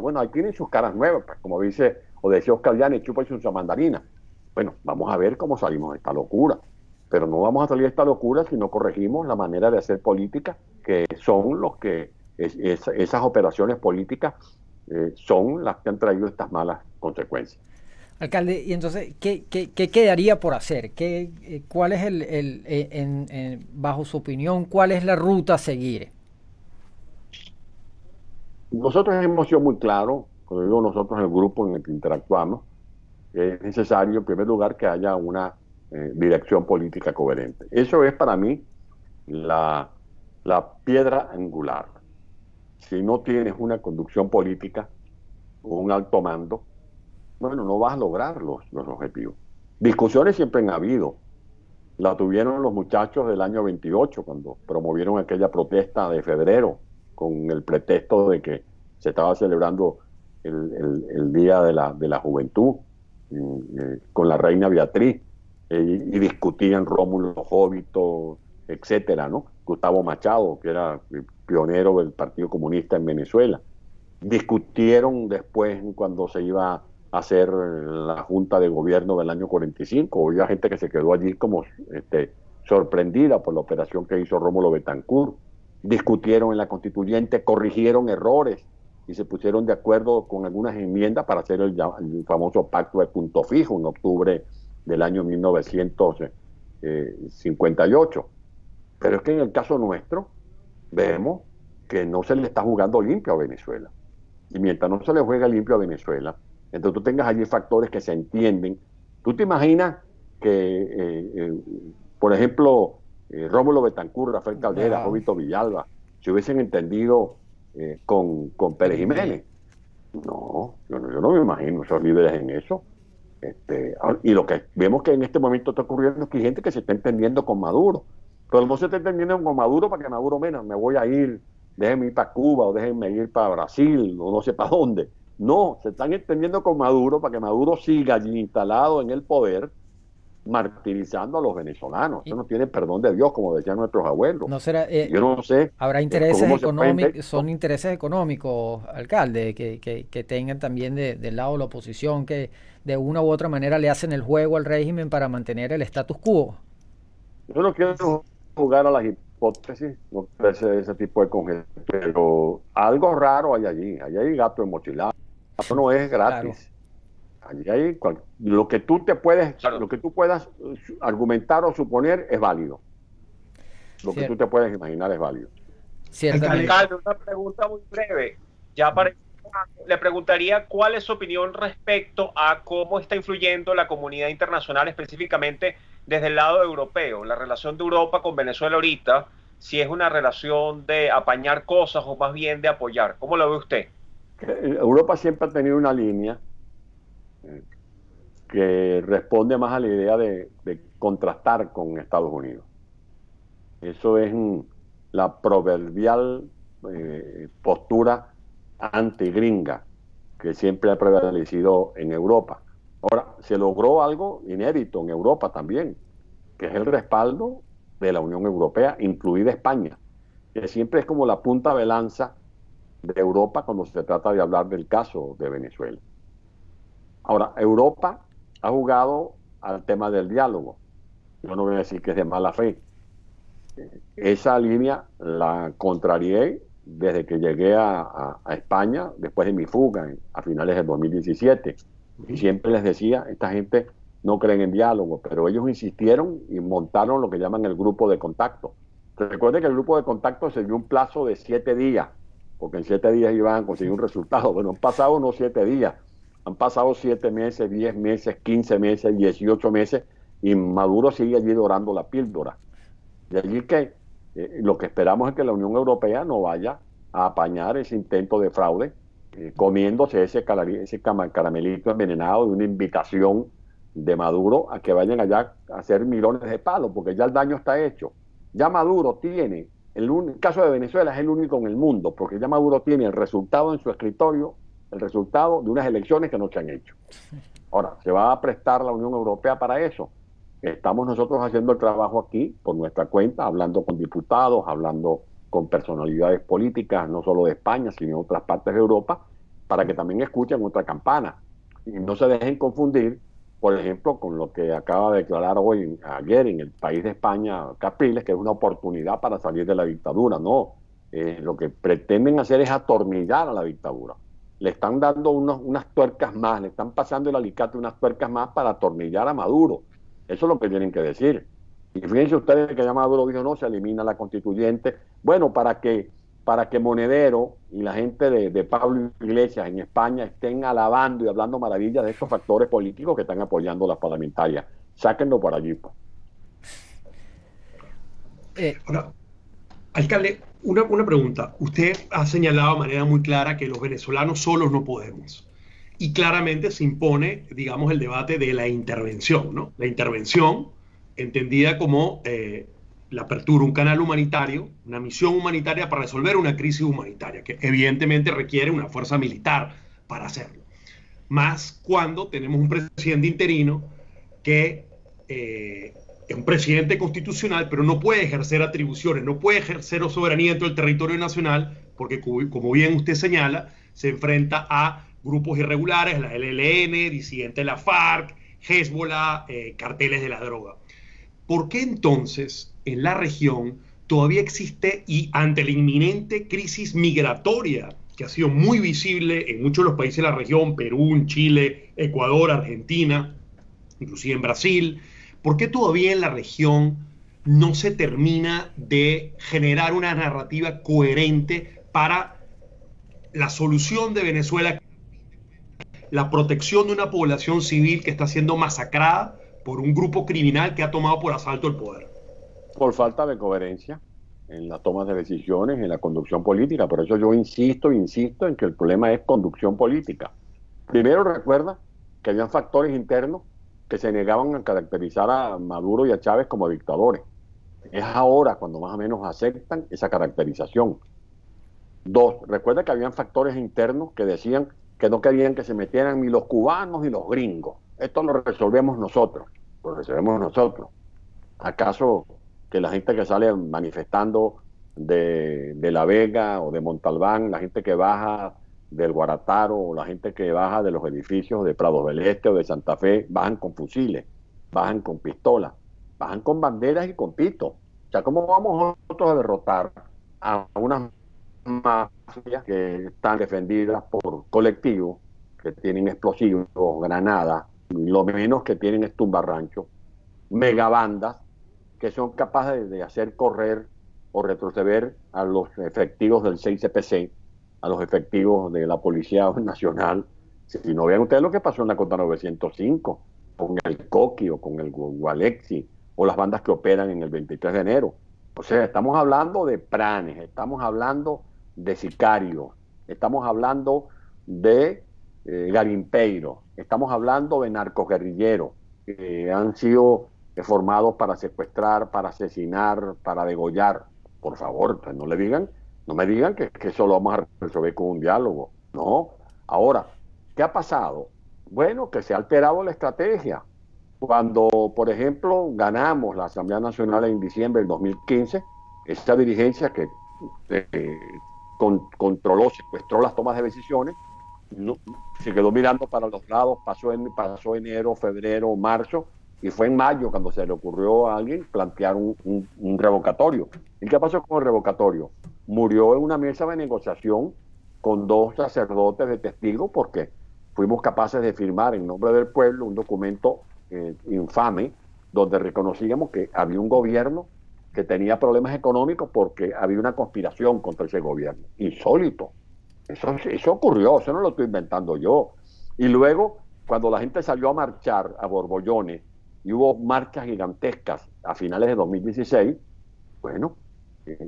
Bueno, ahí tienen sus caras nuevas, pues, como dice o decía Oscar Llanes, chupa y su mandarina. Bueno, vamos a ver cómo salimos de esta locura. Pero no vamos a salir de esta locura si no corregimos la manera de hacer política, que son los que, esas operaciones políticas son las que han traído estas malas consecuencias. Alcalde, y entonces, ¿qué quedaría por hacer? ¿Cuál es bajo su opinión, cuál es la ruta a seguir? Nosotros hemos sido muy claros, cuando digo nosotros, el grupo en el que interactuamos, es necesario, en primer lugar, que haya una dirección política coherente. Eso es para mí la piedra angular. Si no tienes una conducción política o un alto mando, bueno, no vas a lograr los objetivos. Discusiones siempre han habido. La tuvieron los muchachos del año 28, cuando promovieron aquella protesta de febrero, con el pretexto de que se estaba celebrando el Día de la Juventud, con la reina Beatriz, y discutían Rómulo Jóbito, etcétera, ¿no? Gustavo Machado, que era el pionero del Partido Comunista en Venezuela. Discutieron después cuando se iba a hacer la Junta de Gobierno del año 45. Había gente que se quedó allí como sorprendida por la operación que hizo Rómulo Betancourt. Discutieron en la Constituyente, corrigieron errores y se pusieron de acuerdo con algunas enmiendas para hacer el famoso pacto de punto fijo en octubre del año 1958. Pero es que en el caso nuestro vemos que no se le está jugando limpio a Venezuela. Y mientras no se le juega limpio a Venezuela, entonces tú tengas allí factores que se entienden. ¿Tú te imaginas que, por ejemplo, Rómulo Betancourt, Rafael Caldera, Jovito Villalba, se hubiesen entendido con Pérez Jiménez? No, yo no me imagino esos líderes en eso. Y lo que vemos que en este momento está ocurriendo es que hay gente que se está entendiendo con Maduro, pero no se está entendiendo con Maduro para que Maduro, menos me voy a ir, déjenme ir para Cuba o déjenme ir para Brasil o no sé para dónde. No, se están entendiendo con Maduro para que Maduro siga allí instalado en el poder, martirizando a los venezolanos. Eso no tiene perdón de Dios, como decían nuestros abuelos. No será, yo no sé. Habrá intereses económicos, son intereses económicos, alcalde, que tengan también del lado de la oposición, que de una u otra manera le hacen el juego al régimen para mantener el status quo. Yo no quiero jugar a las hipótesis, no quiero ese tipo de conjeturas, pero algo raro hay allí. Allí hay gato enmochilado. Eso no es gratis. Claro. Allí hay lo que tú puedas argumentar o suponer es válido. Lo que tú te puedes imaginar es válido. Alcalde, una pregunta muy breve. Le preguntaría cuál es su opinión respecto a cómo está influyendo la comunidad internacional, específicamente desde el lado europeo, la relación de Europa con Venezuela ahorita, si es una relación de apañar cosas o más bien de apoyar. ¿Cómo lo ve usted? Europa siempre ha tenido una línea que responde más a la idea de contrastar con Estados Unidos. Eso es la proverbial postura antigringa que siempre ha prevalecido en Europa. Ahora, se logró algo inédito en Europa también, que es el respaldo de la Unión Europea, incluida España, que siempre es como la punta de lanza de Europa cuando se trata de hablar del caso de Venezuela. Ahora, Europa ha jugado al tema del diálogo. Yo no voy a decir que es de mala fe. Esa línea la contrarié desde que llegué a España, después de mi fuga a finales del 2017. Y siempre les decía, esta gente no creen en diálogo, pero ellos insistieron y montaron lo que llaman el grupo de contacto. Recuerde que el grupo de contacto se dio un plazo de 7 días, porque en 7 días iban a conseguir un resultado. Bueno, han pasado no 7 días, han pasado 7 meses, 10 meses, 15 meses, 18 meses, y Maduro sigue allí dorando la píldora. De allí que lo que esperamos es que la Unión Europea no vaya a apañar ese intento de fraude, comiéndose ese caramelito envenenado de una invitación de Maduro a que vayan allá a hacer millones de palos, porque ya el daño está hecho. Ya Maduro tiene, el caso de Venezuela es el único en el mundo, porque ya Maduro tiene el resultado en su escritorio, el resultado de unas elecciones que no se han hecho. Ahora, ¿se va a prestar la Unión Europea para eso? Estamos nosotros haciendo el trabajo aquí por nuestra cuenta, hablando con diputados, hablando con personalidades políticas, no solo de España, sino de otras partes de Europa, para que también escuchen otra campana y no se dejen confundir, por ejemplo, con lo que acaba de declarar ayer en el país de España, Capriles, que es una oportunidad para salir de la dictadura. No, lo que pretenden hacer es atornillar a la dictadura. Le están dando unas tuercas más, le están pasando el alicate unas tuercas más para atornillar a Maduro. Eso es lo que tienen que decir. Y fíjense ustedes que ya Maduro dijo, no, se elimina la constituyente. Bueno, para que Monedero y la gente de Pablo Iglesias en España estén alabando y hablando maravillas de estos factores políticos que están apoyando a las parlamentarias. Sáquenlo por allí. Ahora, alcalde, una pregunta. Usted ha señalado de manera muy clara que los venezolanos solos no podemos. Y claramente se impone, digamos, el debate de la intervención, ¿no? La intervención entendida como la apertura, un canal humanitario, una misión humanitaria para resolver una crisis humanitaria, que evidentemente requiere una fuerza militar para hacerlo. Más cuando tenemos un presidente interino que es un presidente constitucional, pero no puede ejercer atribuciones, no puede ejercer soberanía dentro del territorio nacional, porque como bien usted señala, se enfrenta a grupos irregulares, la ELN, disidentes de la FARC, Hezbollah, carteles de la droga. ¿Por qué entonces en la región todavía existe, y ante la inminente crisis migratoria que ha sido muy visible en muchos de los países de la región, Perú, Chile, Ecuador, Argentina, inclusive en Brasil, por qué todavía en la región no se termina de generar una narrativa coherente para la solución de Venezuela, la protección de una población civil que está siendo masacrada por un grupo criminal que ha tomado por asalto el poder? Por falta de coherencia en la toma de decisiones, en la conducción política. Por eso yo insisto en que el problema es conducción política. Primero, recuerda que habían factores internos que se negaban a caracterizar a Maduro y a Chávez como dictadores. Es ahora cuando más o menos aceptan esa caracterización. Dos, recuerda que habían factores internos que decían que no querían que se metieran ni los cubanos ni los gringos. Esto lo resolvemos nosotros. ¿Acaso que la gente que sale manifestando de La Vega o de Montalbán, la gente que baja del Guarataro o la gente que baja de los edificios de Prados del Este o de Santa Fe, bajan con fusiles, bajan con pistolas, bajan con banderas y con pitos? O sea, ¿cómo vamos nosotros a derrotar a unas mafias que están defendidas por colectivos que tienen explosivos, granadas, lo menos que tienen es tumbarrancho, megabandas que son capaces de hacer correr o retroceder a los efectivos del 6CPC, a los efectivos de la Policía Nacional? Si no, vean ustedes lo que pasó en la Cota 905, con el Coqui o con el Gualexi, o las bandas que operan en el 23 de enero. O sea, estamos hablando de pranes, estamos hablando de sicarios, estamos hablando de garimpeiros, estamos hablando de narcoguerrilleros que han sido formados para secuestrar, para asesinar, para degollar. Por favor, pues no me digan que eso lo vamos a resolver con un diálogo. No. Ahora, ¿qué ha pasado? Bueno, que se ha alterado la estrategia. Cuando, por ejemplo, ganamos la Asamblea Nacional en diciembre del 2015, esa dirigencia que controló, secuestró las tomas de decisiones, no, se quedó mirando para los lados, pasó enero, febrero, marzo, y fue en mayo cuando se le ocurrió a alguien plantear un revocatorio. ¿Y qué pasó con el revocatorio? Murió en una mesa de negociación con 2 sacerdotes de testigos, porque fuimos capaces de firmar en nombre del pueblo un documento infame, donde reconocíamos que había un gobierno que tenía problemas económicos porque había una conspiración contra ese gobierno. Insólito. Eso ocurrió, eso no lo estoy inventando yo. Y luego, cuando la gente salió a marchar a borbollones y hubo marchas gigantescas a finales de 2016, bueno,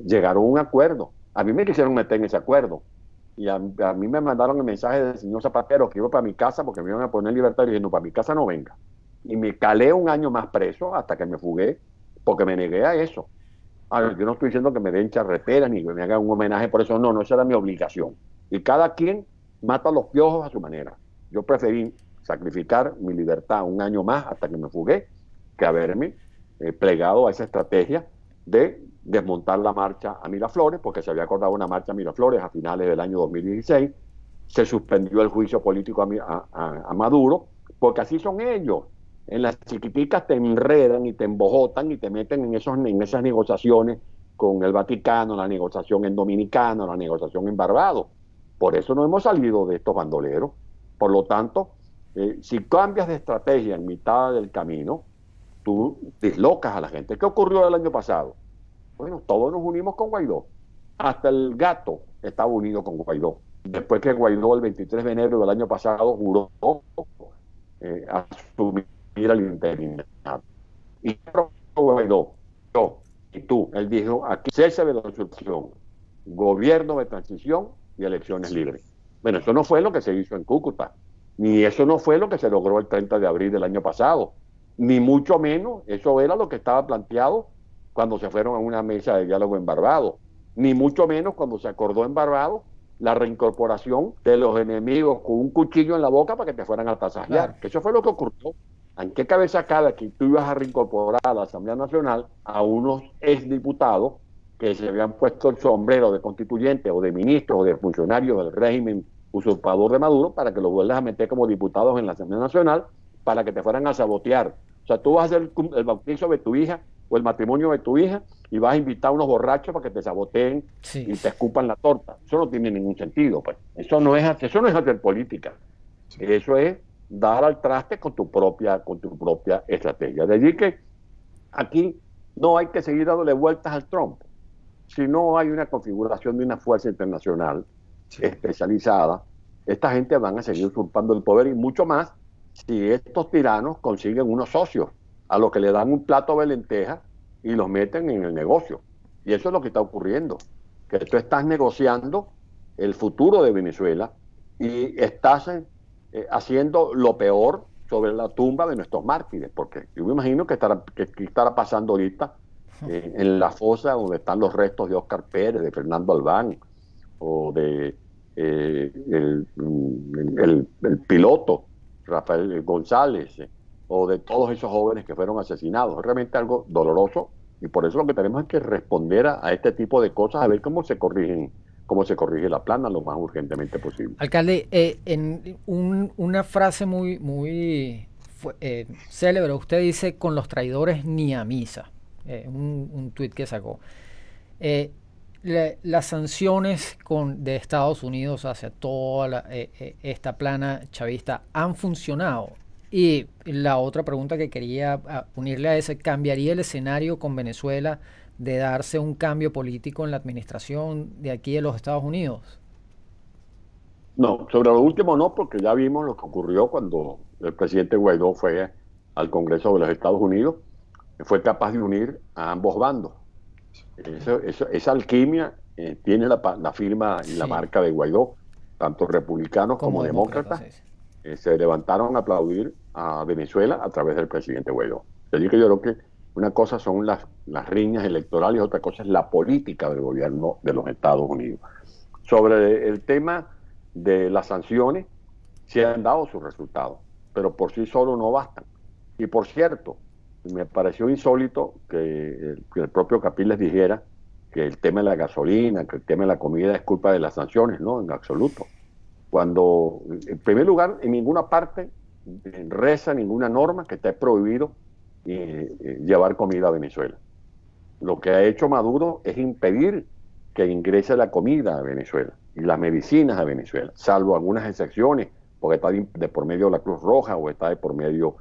llegaron a un acuerdo. A mí me quisieron meter en ese acuerdo. Y a mí me mandaron el mensaje del señor Zapatero que iba para mi casa porque me iban a poner en libertad y dije, no, para mi casa no venga. Y me calé un año más preso hasta que me fugué porque me negué a eso. Ahora, yo no estoy diciendo que me den charreteras ni que me hagan un homenaje por eso, no, esa era mi obligación. Y cada quien mata a los piojos a su manera. Yo preferí sacrificar mi libertad un año más hasta que me fugué que haberme plegado a esa estrategia de desmontar la marcha a Miraflores, porque se había acordado una marcha a Miraflores a finales del año 2016, se suspendió el juicio político a Maduro, porque así son ellos. En las chiquiticas te enredan y te embojotan y te meten en esas negociaciones con el Vaticano, la negociación en Dominicana, la negociación en Barbados. Por eso no hemos salido de estos bandoleros. Por lo tanto, si cambias de estrategia en mitad del camino, tú dislocas a la gente. ¿Qué ocurrió el año pasado? Bueno, todos nos unimos con Guaidó. Hasta el gato estaba unido con Guaidó. Después que Guaidó el 23 de enero del año pasado juró asumir el interinato. Y Guaidó, yo y tú, él dijo, aquí cese de la usurpación, gobierno de transición y elecciones libres. Bueno, eso no fue lo que se hizo en Cúcuta, ni eso no fue lo que se logró el 30 de abril del año pasado, ni mucho menos eso era lo que estaba planteado cuando se fueron a una mesa de diálogo en Barbados, ni mucho menos cuando se acordó en Barbados la reincorporación de los enemigos con un cuchillo en la boca para que te fueran a tasajear. Claro. Que eso fue lo que ocurrió. ¿En qué cabeza cabe que tú ibas a reincorporar a la Asamblea Nacional a unos exdiputados que se habían puesto el sombrero de constituyentes o de ministros o de funcionarios del régimen usurpador de Maduro para que los vuelvas a meter como diputados en la Asamblea Nacional para que te fueran a sabotear? O sea, tú vas a hacer el bautizo de tu hija o el matrimonio de tu hija y vas a invitar a unos borrachos para que te saboteen y te escupan la torta. Eso no tiene ningún sentido, pues. Eso no es hacer política. Eso es dar al traste con tu propia estrategia. De allí que aquí no hay que seguir dándole vueltas al Trump. Si no hay una configuración de una fuerza internacional especializada, esta gente van a seguir usurpando el poder y mucho más si estos tiranos consiguen unos socios a los que le dan un plato de lentejas y los meten en el negocio. Y eso es lo que está ocurriendo, que tú estás negociando el futuro de Venezuela y estás haciendo lo peor sobre la tumba de nuestros mártires, porque yo me imagino que estará pasando ahorita en la fosa donde están los restos de Óscar Pérez, de Fernando Albán, o de el piloto Rafael González, o de todos esos jóvenes que fueron asesinados. Es realmente algo doloroso y por eso lo que tenemos es que responder a este tipo de cosas, a ver cómo se corrige la plana lo más urgentemente posible. Alcalde, en una frase muy célebre, usted dice, con los traidores ni a misa, un tuit que sacó. Las sanciones de Estados Unidos hacia toda esta plana chavista han funcionado. Y la otra pregunta que quería unirle a esa, ¿cambiaría el escenario con Venezuela de darse un cambio político en la administración de aquí de los Estados Unidos? No, sobre lo último no, porque ya vimos lo que ocurrió cuando el presidente Guaidó fue al Congreso de los Estados Unidos, fue capaz de unir a ambos bandos. Esa alquimia tiene la firma y la marca de Guaidó, tanto republicanos como demócratas. Se levantaron a aplaudir a Venezuela a través del presidente Guaidó. Así que yo creo que una cosa son las riñas electorales, otra cosa es la política del gobierno de los Estados Unidos. Sobre el tema de las sanciones, se han dado sus resultados, pero por sí solo no bastan. Y por cierto, me pareció insólito que el propio Capriles dijera que el tema de la gasolina, que el tema de la comida es culpa de las sanciones. No, en absoluto. Cuando, en primer lugar, en ninguna parte reza ninguna norma que esté prohibido llevar comida a Venezuela. Lo que ha hecho Maduro es impedir que ingrese la comida a Venezuela y las medicinas a Venezuela, salvo algunas excepciones, porque está de por medio de la Cruz Roja o está de por medio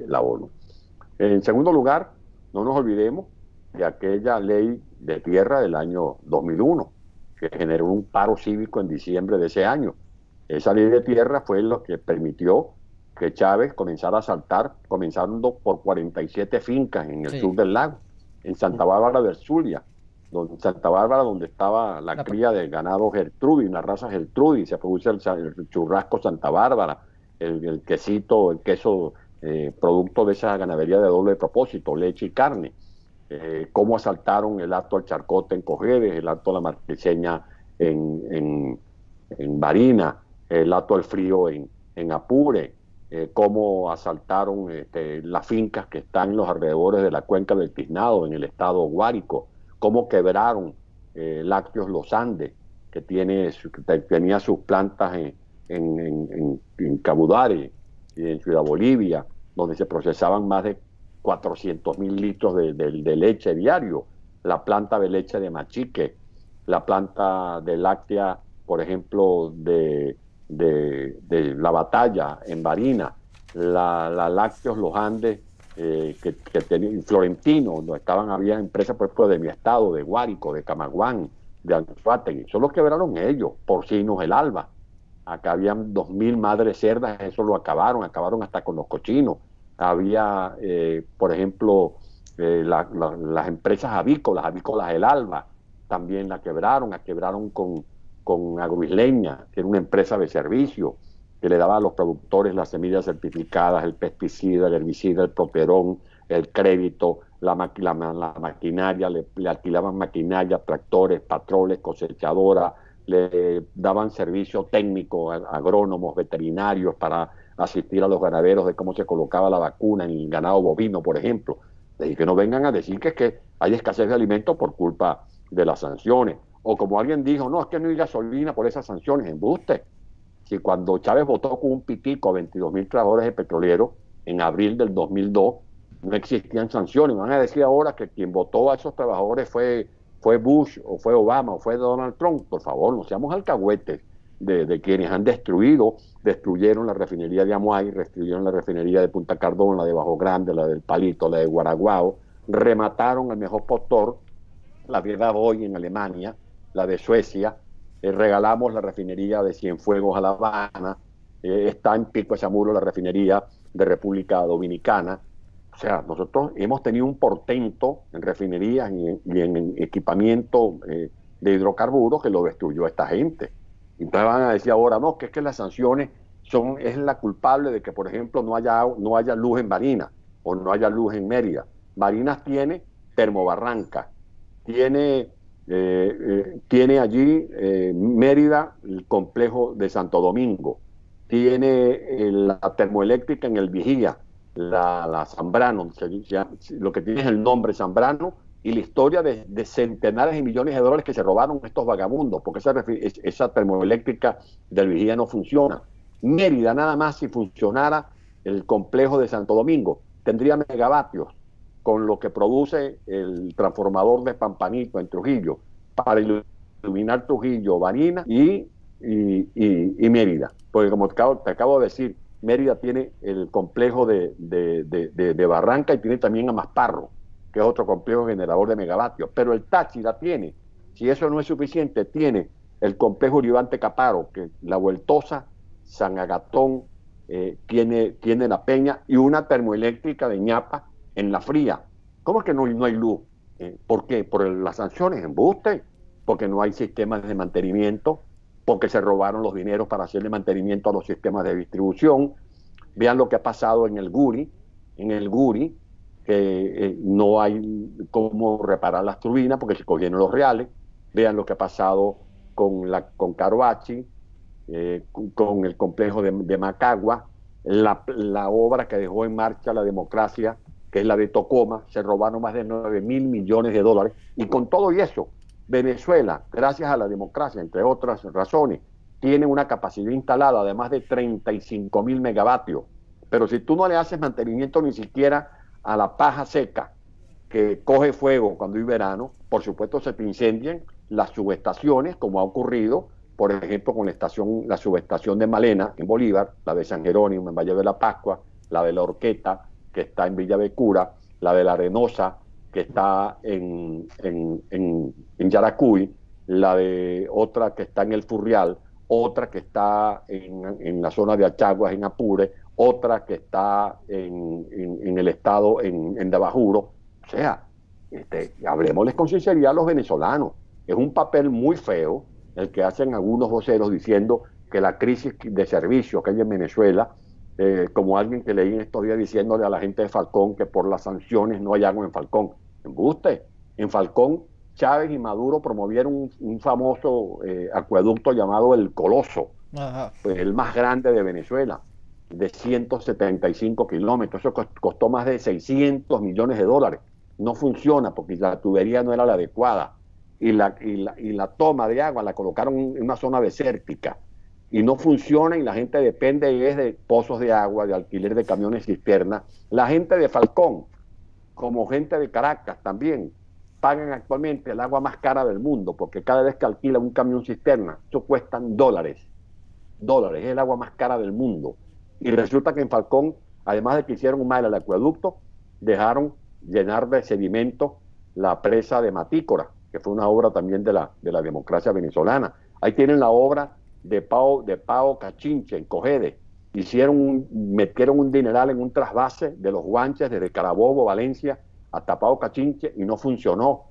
la ONU. En segundo lugar, no nos olvidemos de aquella ley de tierra del año 2001, que generó un paro cívico en diciembre de ese año. Esa ley de tierra fue lo que permitió que Chávez comenzara a asaltar, comenzando por 47 fincas en el sur del lago, en Santa Bárbara del Zulia, Santa Bárbara, donde estaba la cría del ganado Gertrudis, una raza Gertrudis, se produce el churrasco Santa Bárbara, el quesito, el queso producto de esa ganadería de doble propósito, leche y carne. Cómo asaltaron el Alto del Charcote en Cojedes, el Alto de la Marqueseña en Barina, el Alto del Frío en Apure, cómo asaltaron las fincas que están en los alrededores de la cuenca del Tiznado, en el estado Guárico, cómo quebraron Lácteos Los Andes, que tenía sus plantas en Cabudare y en Ciudad Bolivia, donde se procesaban más de 400.000 litros de leche diario, la planta de leche de Machique, la planta de láctea, por ejemplo, de La Batalla en Barina, la Lácteos Los Andes, que tenía Florentino, donde había empresas, por ejemplo, de mi estado, de Guárico, de Camaguán, de Anzoátegui. Solo quebraron ellos, Porcinos El Alba. Acá habían 2.000 madres cerdas, eso lo acabaron hasta con los cochinos. Había, por ejemplo, las empresas avícolas El Alba, también la quebraron con Agroisleña, que era una empresa de servicio, que le daba a los productores las semillas certificadas, el pesticida, el herbicida, el properón, el crédito, la maquinaria, le alquilaban maquinaria, tractores, patroles, cosechadoras, le daban servicio técnico a agrónomos, veterinarios para asistir a los ganaderos de cómo se colocaba la vacuna en el ganado bovino, por ejemplo. Y que no vengan a decir que hay escasez de alimentos por culpa de las sanciones. O como alguien dijo, no, es que no hay gasolina por esas sanciones. Embuste. Si cuando Chávez votó con un pitico a 22.000 trabajadores de petroleros en abril del 2002, no existían sanciones. Me van a decir ahora que quien votó a esos trabajadores fue Bush, o fue Obama, o fue Donald Trump. Por favor, no seamos alcahuetes de quienes han destruyeron la refinería de Amuay, destruyeron la refinería de Punta Cardón, la de Bajo Grande, la del Palito, la de Guaraguao, remataron el mejor postor, la Viedad hoy en Alemania, la de Suecia, regalamos la refinería de Cienfuegos a La Habana, está en Pico de Zamuro la refinería de República Dominicana. O sea, nosotros hemos tenido un portento en refinerías y en equipamiento de hidrocarburos que lo destruyó esta gente. Entonces van a decir ahora, no, que es que las sanciones es la culpable de que, por ejemplo, no haya luz en Barinas o no haya luz en Mérida. Barinas tiene Termobarranca, tiene allí Mérida, el complejo de Santo Domingo, tiene la termoeléctrica en el Vigía, la Zambrano, lo que tiene es el nombre Zambrano, y la historia de centenares de millones de dólares que se robaron estos vagabundos, porque esa termoeléctrica del Vigía no funciona. Mérida, nada más, si funcionara el complejo de Santo Domingo, tendría megavatios con lo que produce el transformador de Pampanito en Trujillo, para iluminar Trujillo, Barinas y Mérida. Porque como te acabo de decir, Mérida tiene el complejo de Barranca y tiene también Amasparro, que es otro complejo generador de megavatios. Pero el Táchira tiene, si eso no es suficiente, tiene el complejo Uribante Caparo, que la Vueltosa, San Agatón, tiene La Peña, y una termoeléctrica de Ñapa en La Fría. ¿Cómo es que no hay luz? ¿Por qué? Por las sanciones, embuste, porque no hay sistemas de mantenimiento, porque se robaron los dineros para hacerle mantenimiento a los sistemas de distribución. Vean lo que ha pasado en el Guri, que no hay cómo reparar las turbinas porque se cogieron los reales. Vean lo que ha pasado con Caroachi, con el complejo de Macagua, la obra que dejó en marcha la democracia, que es la de Tocoma, se robaron más de 9.000 millones de dólares, y con todo y eso, Venezuela, gracias a la democracia, entre otras razones, tiene una capacidad instalada de más de 35.000 megavatios, pero si tú no le haces mantenimiento ni siquiera a la paja seca, que coge fuego cuando hay verano, por supuesto se te incendian las subestaciones, como ha ocurrido, por ejemplo, con la subestación de Malena, en Bolívar, la de San Jerónimo, en Valle de la Pascua, la de La Horqueta, que está en Villa de Cura, la de La Arenosa, que está en Yaracuy, la de otra que está en El Furrial, otra que está en la zona de Achaguas, en Apure, otra que está en el estado, en Dabajuro. O sea, hablemosles con sinceridad a los venezolanos. Es un papel muy feo el que hacen algunos voceros diciendo que la crisis de servicios que hay en Venezuela, como alguien que leí en estos días diciéndole a la gente de Falcón que por las sanciones no hay agua en Falcón. Embuste. En Falcón, Chávez y Maduro promovieron un famoso acueducto llamado El Coloso, pues el más grande de Venezuela, de 175 kilómetros. Eso costó más de 600 millones de dólares. No funciona porque la tubería no era la adecuada. Y la toma de agua la colocaron en una zona desértica. Y no funciona y la gente depende de pozos de agua, de alquiler de camiones cisterna. La gente de Falcón, como gente de Caracas también, pagan actualmente el agua más cara del mundo, porque cada vez que alquilan un camión cisterna, eso cuestan dólares. Dólares, es el agua más cara del mundo. Y resulta que en Falcón, además de que hicieron mal el acueducto, dejaron llenar de sedimento la presa de Matícora, que fue una obra también de la democracia venezolana. Ahí tienen la obra de Pao Cachinche, en Cogede. Metieron un dineral en un trasvase de los Guanches desde Carabobo, Valencia, hasta Pao Cachinche, y no funcionó.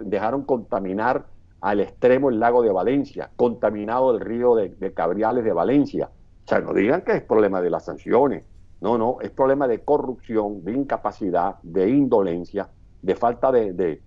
Dejaron contaminar al extremo el lago de Valencia, contaminado el río de Cabriales de Valencia. O sea, no digan que es problema de las sanciones. No, es problema de corrupción, de incapacidad, de indolencia, de falta de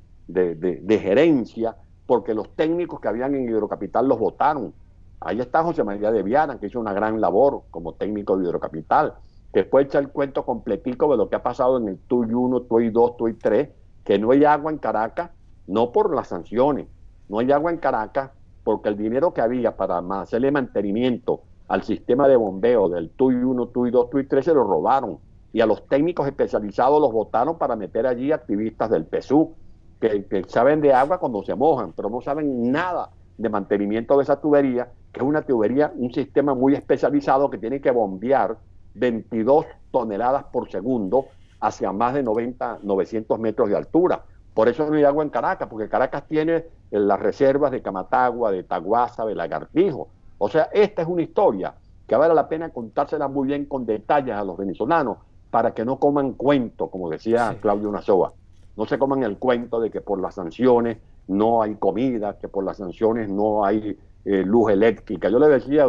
gerencia, porque los técnicos que habían en Hidrocapital los votaron. Ahí está José María de Viana, que hizo una gran labor como técnico de Hidrocapital. Después echa el cuento completico de lo que ha pasado en el TUI 1, TUI 2, TUI 3, que no hay agua en Caracas, no por las sanciones, no hay agua en Caracas porque el dinero que había para hacerle mantenimiento al sistema de bombeo del TUI 1, TUI 2, TUI 3 se lo robaron. Y a los técnicos especializados los votaron para meter allí activistas del PSUV, que saben de agua cuando se mojan, pero no saben nada de mantenimiento de esa tubería, que es una tubería, un sistema muy especializado que tiene que bombear 22 toneladas por segundo hacia más de 900 metros de altura. Por eso no hay agua en Caracas, porque Caracas tiene las reservas de Camatagua, de Taguasa, de Lagartijo. O sea, esta es una historia que vale la pena contársela muy bien con detalles a los venezolanos para que no coman cuento, como decía Claudio Nazoa. No se coman el cuento de que por las sanciones no hay comida, que por las sanciones no hay luz eléctrica. Yo le decía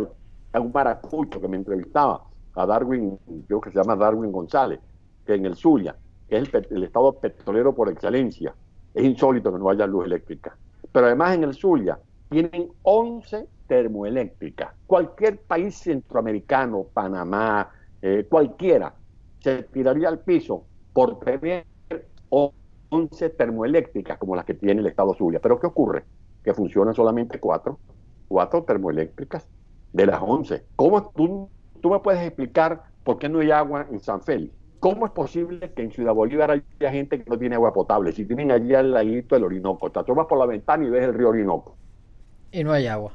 a un maracucho que me entrevistaba, a Darwin, creo que se llama Darwin González, que en el Zulia, que es el estado petrolero por excelencia, es insólito que no haya luz eléctrica. Pero además en el Zulia tienen 11 termoeléctricas. Cualquier país centroamericano, Panamá, cualquiera, se tiraría al piso por tener 11 termoeléctricas como las que tiene el estado Zulia. Pero ¿qué ocurre? Que funcionan solamente 4 termoeléctricas de las 11. ¿Cómo tú me puedes explicar por qué no hay agua en San Félix? ¿Cómo es posible que en Ciudad Bolívar haya gente que no tiene agua potable? Si tienen allí al ladito el Orinoco, te asomas por la ventana y ves el río Orinoco. Y no hay agua.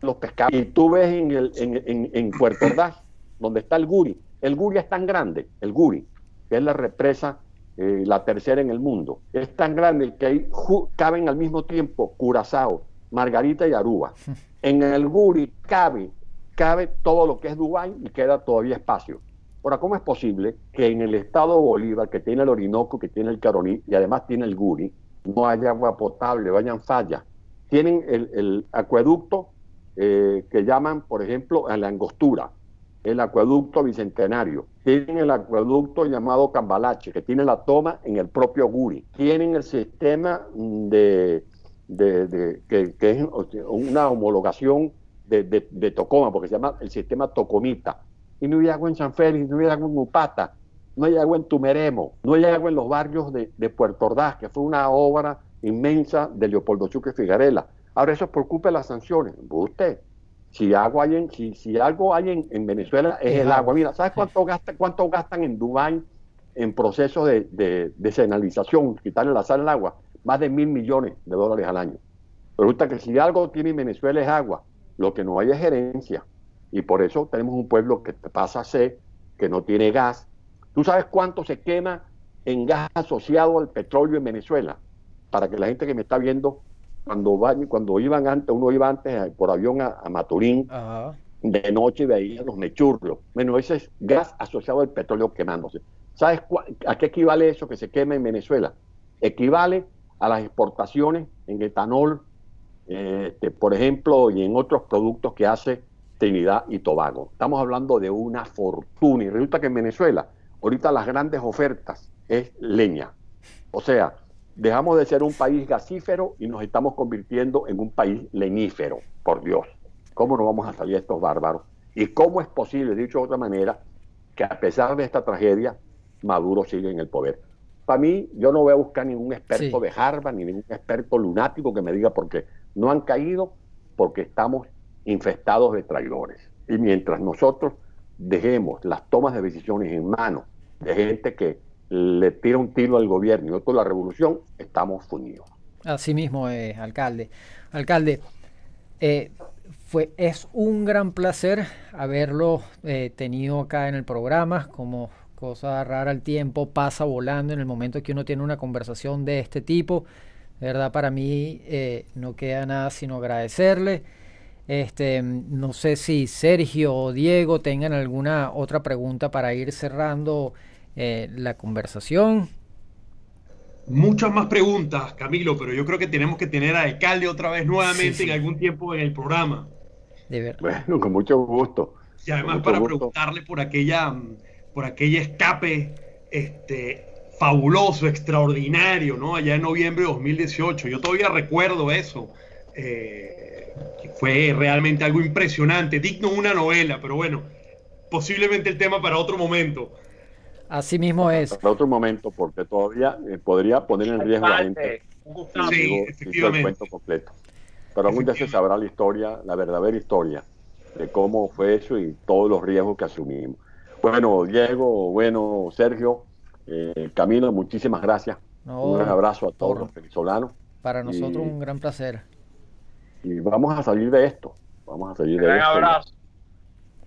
Los pescados. Y tú ves en Puerto Ordaz, donde está el Guri. El Guri es tan grande, el Guri, que es la represa, la tercera en el mundo. Es tan grande que ahí caben al mismo tiempo Curazao, Margarita y Aruba. En el Guri cabe todo lo que es Dubái y queda todavía espacio. Ahora, ¿cómo es posible que en el estado Bolívar, que tiene el Orinoco, que tiene el Caroní y además tiene el Guri, no haya agua potable, vayan fallas? Tienen el acueducto que llaman, por ejemplo, a la Angostura, el acueducto Bicentenario. Tienen el acueducto llamado Cambalache, que tiene la toma en el propio Guri. Tienen el sistema que es una homologación de Tocoma, porque se llama el sistema Tocomita. Y no hay agua en San Félix, no hay agua en Upata, no hay agua en Tumeremo, no hay agua en los barrios de Puerto Ordaz, que fue una obra inmensa de Leopoldo Chuque Figarela. Ahora eso es por culpa de las sanciones. Usted, si algo hay en Venezuela es el agua. Mira, ¿sabes cuánto gastan en Dubái en procesos de desalinización, quitarle la sal al agua? Más de $1.000 millones al año. Resulta que si algo tiene en Venezuela es agua, lo que no hay es gerencia. Y por eso tenemos un pueblo que pasa sed, que no tiene gas. ¿Tú sabes cuánto se quema en gas asociado al petróleo en Venezuela? Para que la gente que me está viendo, cuando iban antes, uno iba antes por avión a Maturín, de noche veía los mechurros. Bueno, ese es gas asociado al petróleo quemándose. ¿Sabes a qué equivale eso que se quema en Venezuela? Equivale a las exportaciones en etanol, por ejemplo, y en otros productos que hace Trinidad y Tobago. Estamos hablando de una fortuna, y resulta que en Venezuela ahorita las grandes ofertas es leña. O sea, dejamos de ser un país gasífero y nos estamos convirtiendo en un país leñífero, por Dios. ¿Cómo no vamos a salir de estos bárbaros? ¿Y cómo es posible, dicho de otra manera, que a pesar de esta tragedia, Maduro sigue en el poder? Para mí, yo no voy a buscar ningún experto de Harvard, ni ningún experto lunático que me diga por qué. No han caído porque estamos infestados de traidores. Y mientras nosotros dejemos las tomas de decisiones en manos de gente que le tira un tiro al gobierno y otro a la revolución, estamos fundidos. Así mismo, alcalde. Alcalde, es un gran placer haberlo tenido acá en el programa. Como cosa rara, el tiempo pasa volando en el momento que uno tiene una conversación de este tipo. De verdad, para mí no queda nada sino agradecerle. No sé si Sergio o Diego tengan alguna otra pregunta para ir cerrando la conversación. Muchas más preguntas, Camilo, pero yo creo que tenemos que tener al alcalde otra vez nuevamente en algún tiempo en el programa. De verdad. Bueno, con mucho gusto. Y además para preguntarle por aquella escape fabuloso, extraordinario, ¿no? Allá en noviembre de 2018. Yo todavía recuerdo eso. Que fue realmente algo impresionante, digno de una novela, pero bueno, posiblemente el tema para otro momento. Así mismo es. Para otro momento, porque todavía podría poner en riesgo a la gente. Sí, efectivamente. El cuento completo. Pero algún día se sabrá la historia, la verdadera historia de cómo fue eso y todos los riesgos que asumimos. Bueno, Diego, bueno, Sergio, Camilo, muchísimas gracias. Un gran abrazo a todos los venezolanos. Para nosotros un gran placer. Y vamos a salir de esto. Vamos a salir de esto. Abrazo.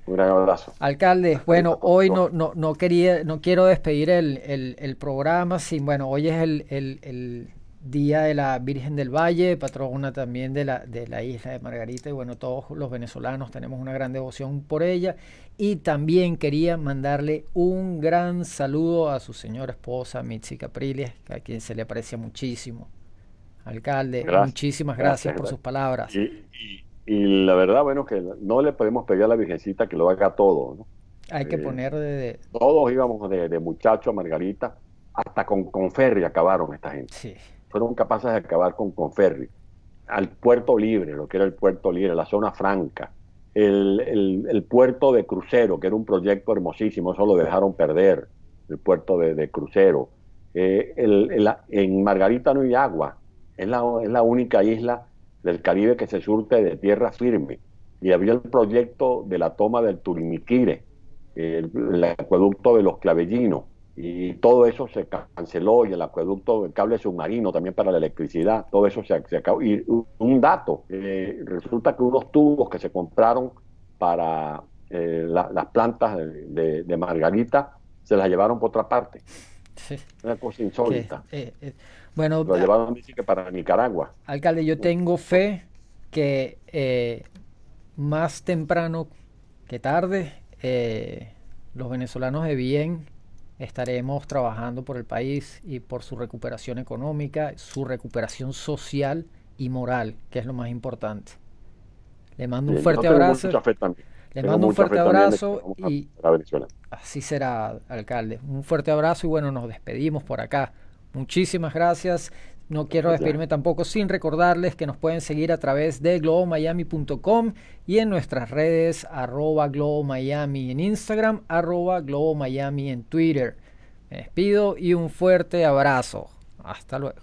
Un gran abrazo. Alcalde, bueno, hoy no quiero despedir el programa sin, bueno, hoy es el Día de la Virgen del Valle, patrona también de la isla de Margarita, y bueno, todos los venezolanos tenemos una gran devoción por ella. Y también quería mandarle un gran saludo a su señora esposa, Mitzi Capriles, a quien se le aprecia muchísimo. Alcalde, muchísimas gracias por sus palabras. Y la verdad, bueno, que no le podemos pedir a la Virgencita que lo haga todo, ¿no? Hay que poner Todos íbamos de muchacho a Margarita, hasta con ferry acabaron esta gente. Sí. Fueron capaces de acabar con ferry. Al Puerto Libre, lo que era el Puerto Libre, la zona franca, el puerto de crucero, que era un proyecto hermosísimo, eso lo dejaron perder, el puerto de crucero. En Margarita no hay agua, es la única isla del Caribe que se surte de tierra firme, y había el proyecto de la toma del Turimiquire, el acueducto de los Clavellinos, y todo eso se canceló, y el acueducto, el cable submarino también para la electricidad, todo eso se acabó. Y un dato, resulta que unos tubos que se compraron para las plantas de Margarita se las llevaron por otra parte. Sí. Una cosa insólita. Bueno, lo llevaron, dice que para Nicaragua. Alcalde, yo tengo fe que más temprano que tarde los venezolanos de bien estaremos trabajando por el país y por su recuperación económica, su recuperación social y moral, que es lo más importante. Le mando un fuerte abrazo. Le mando un fuerte abrazo y así será, alcalde. Un fuerte abrazo y bueno, nos despedimos por acá. Muchísimas gracias. No quiero despedirme tampoco sin recordarles que nos pueden seguir a través de globomiami.com y en nuestras redes @globomiami en Instagram, @globomiami en Twitter. Me despido y un fuerte abrazo. Hasta luego.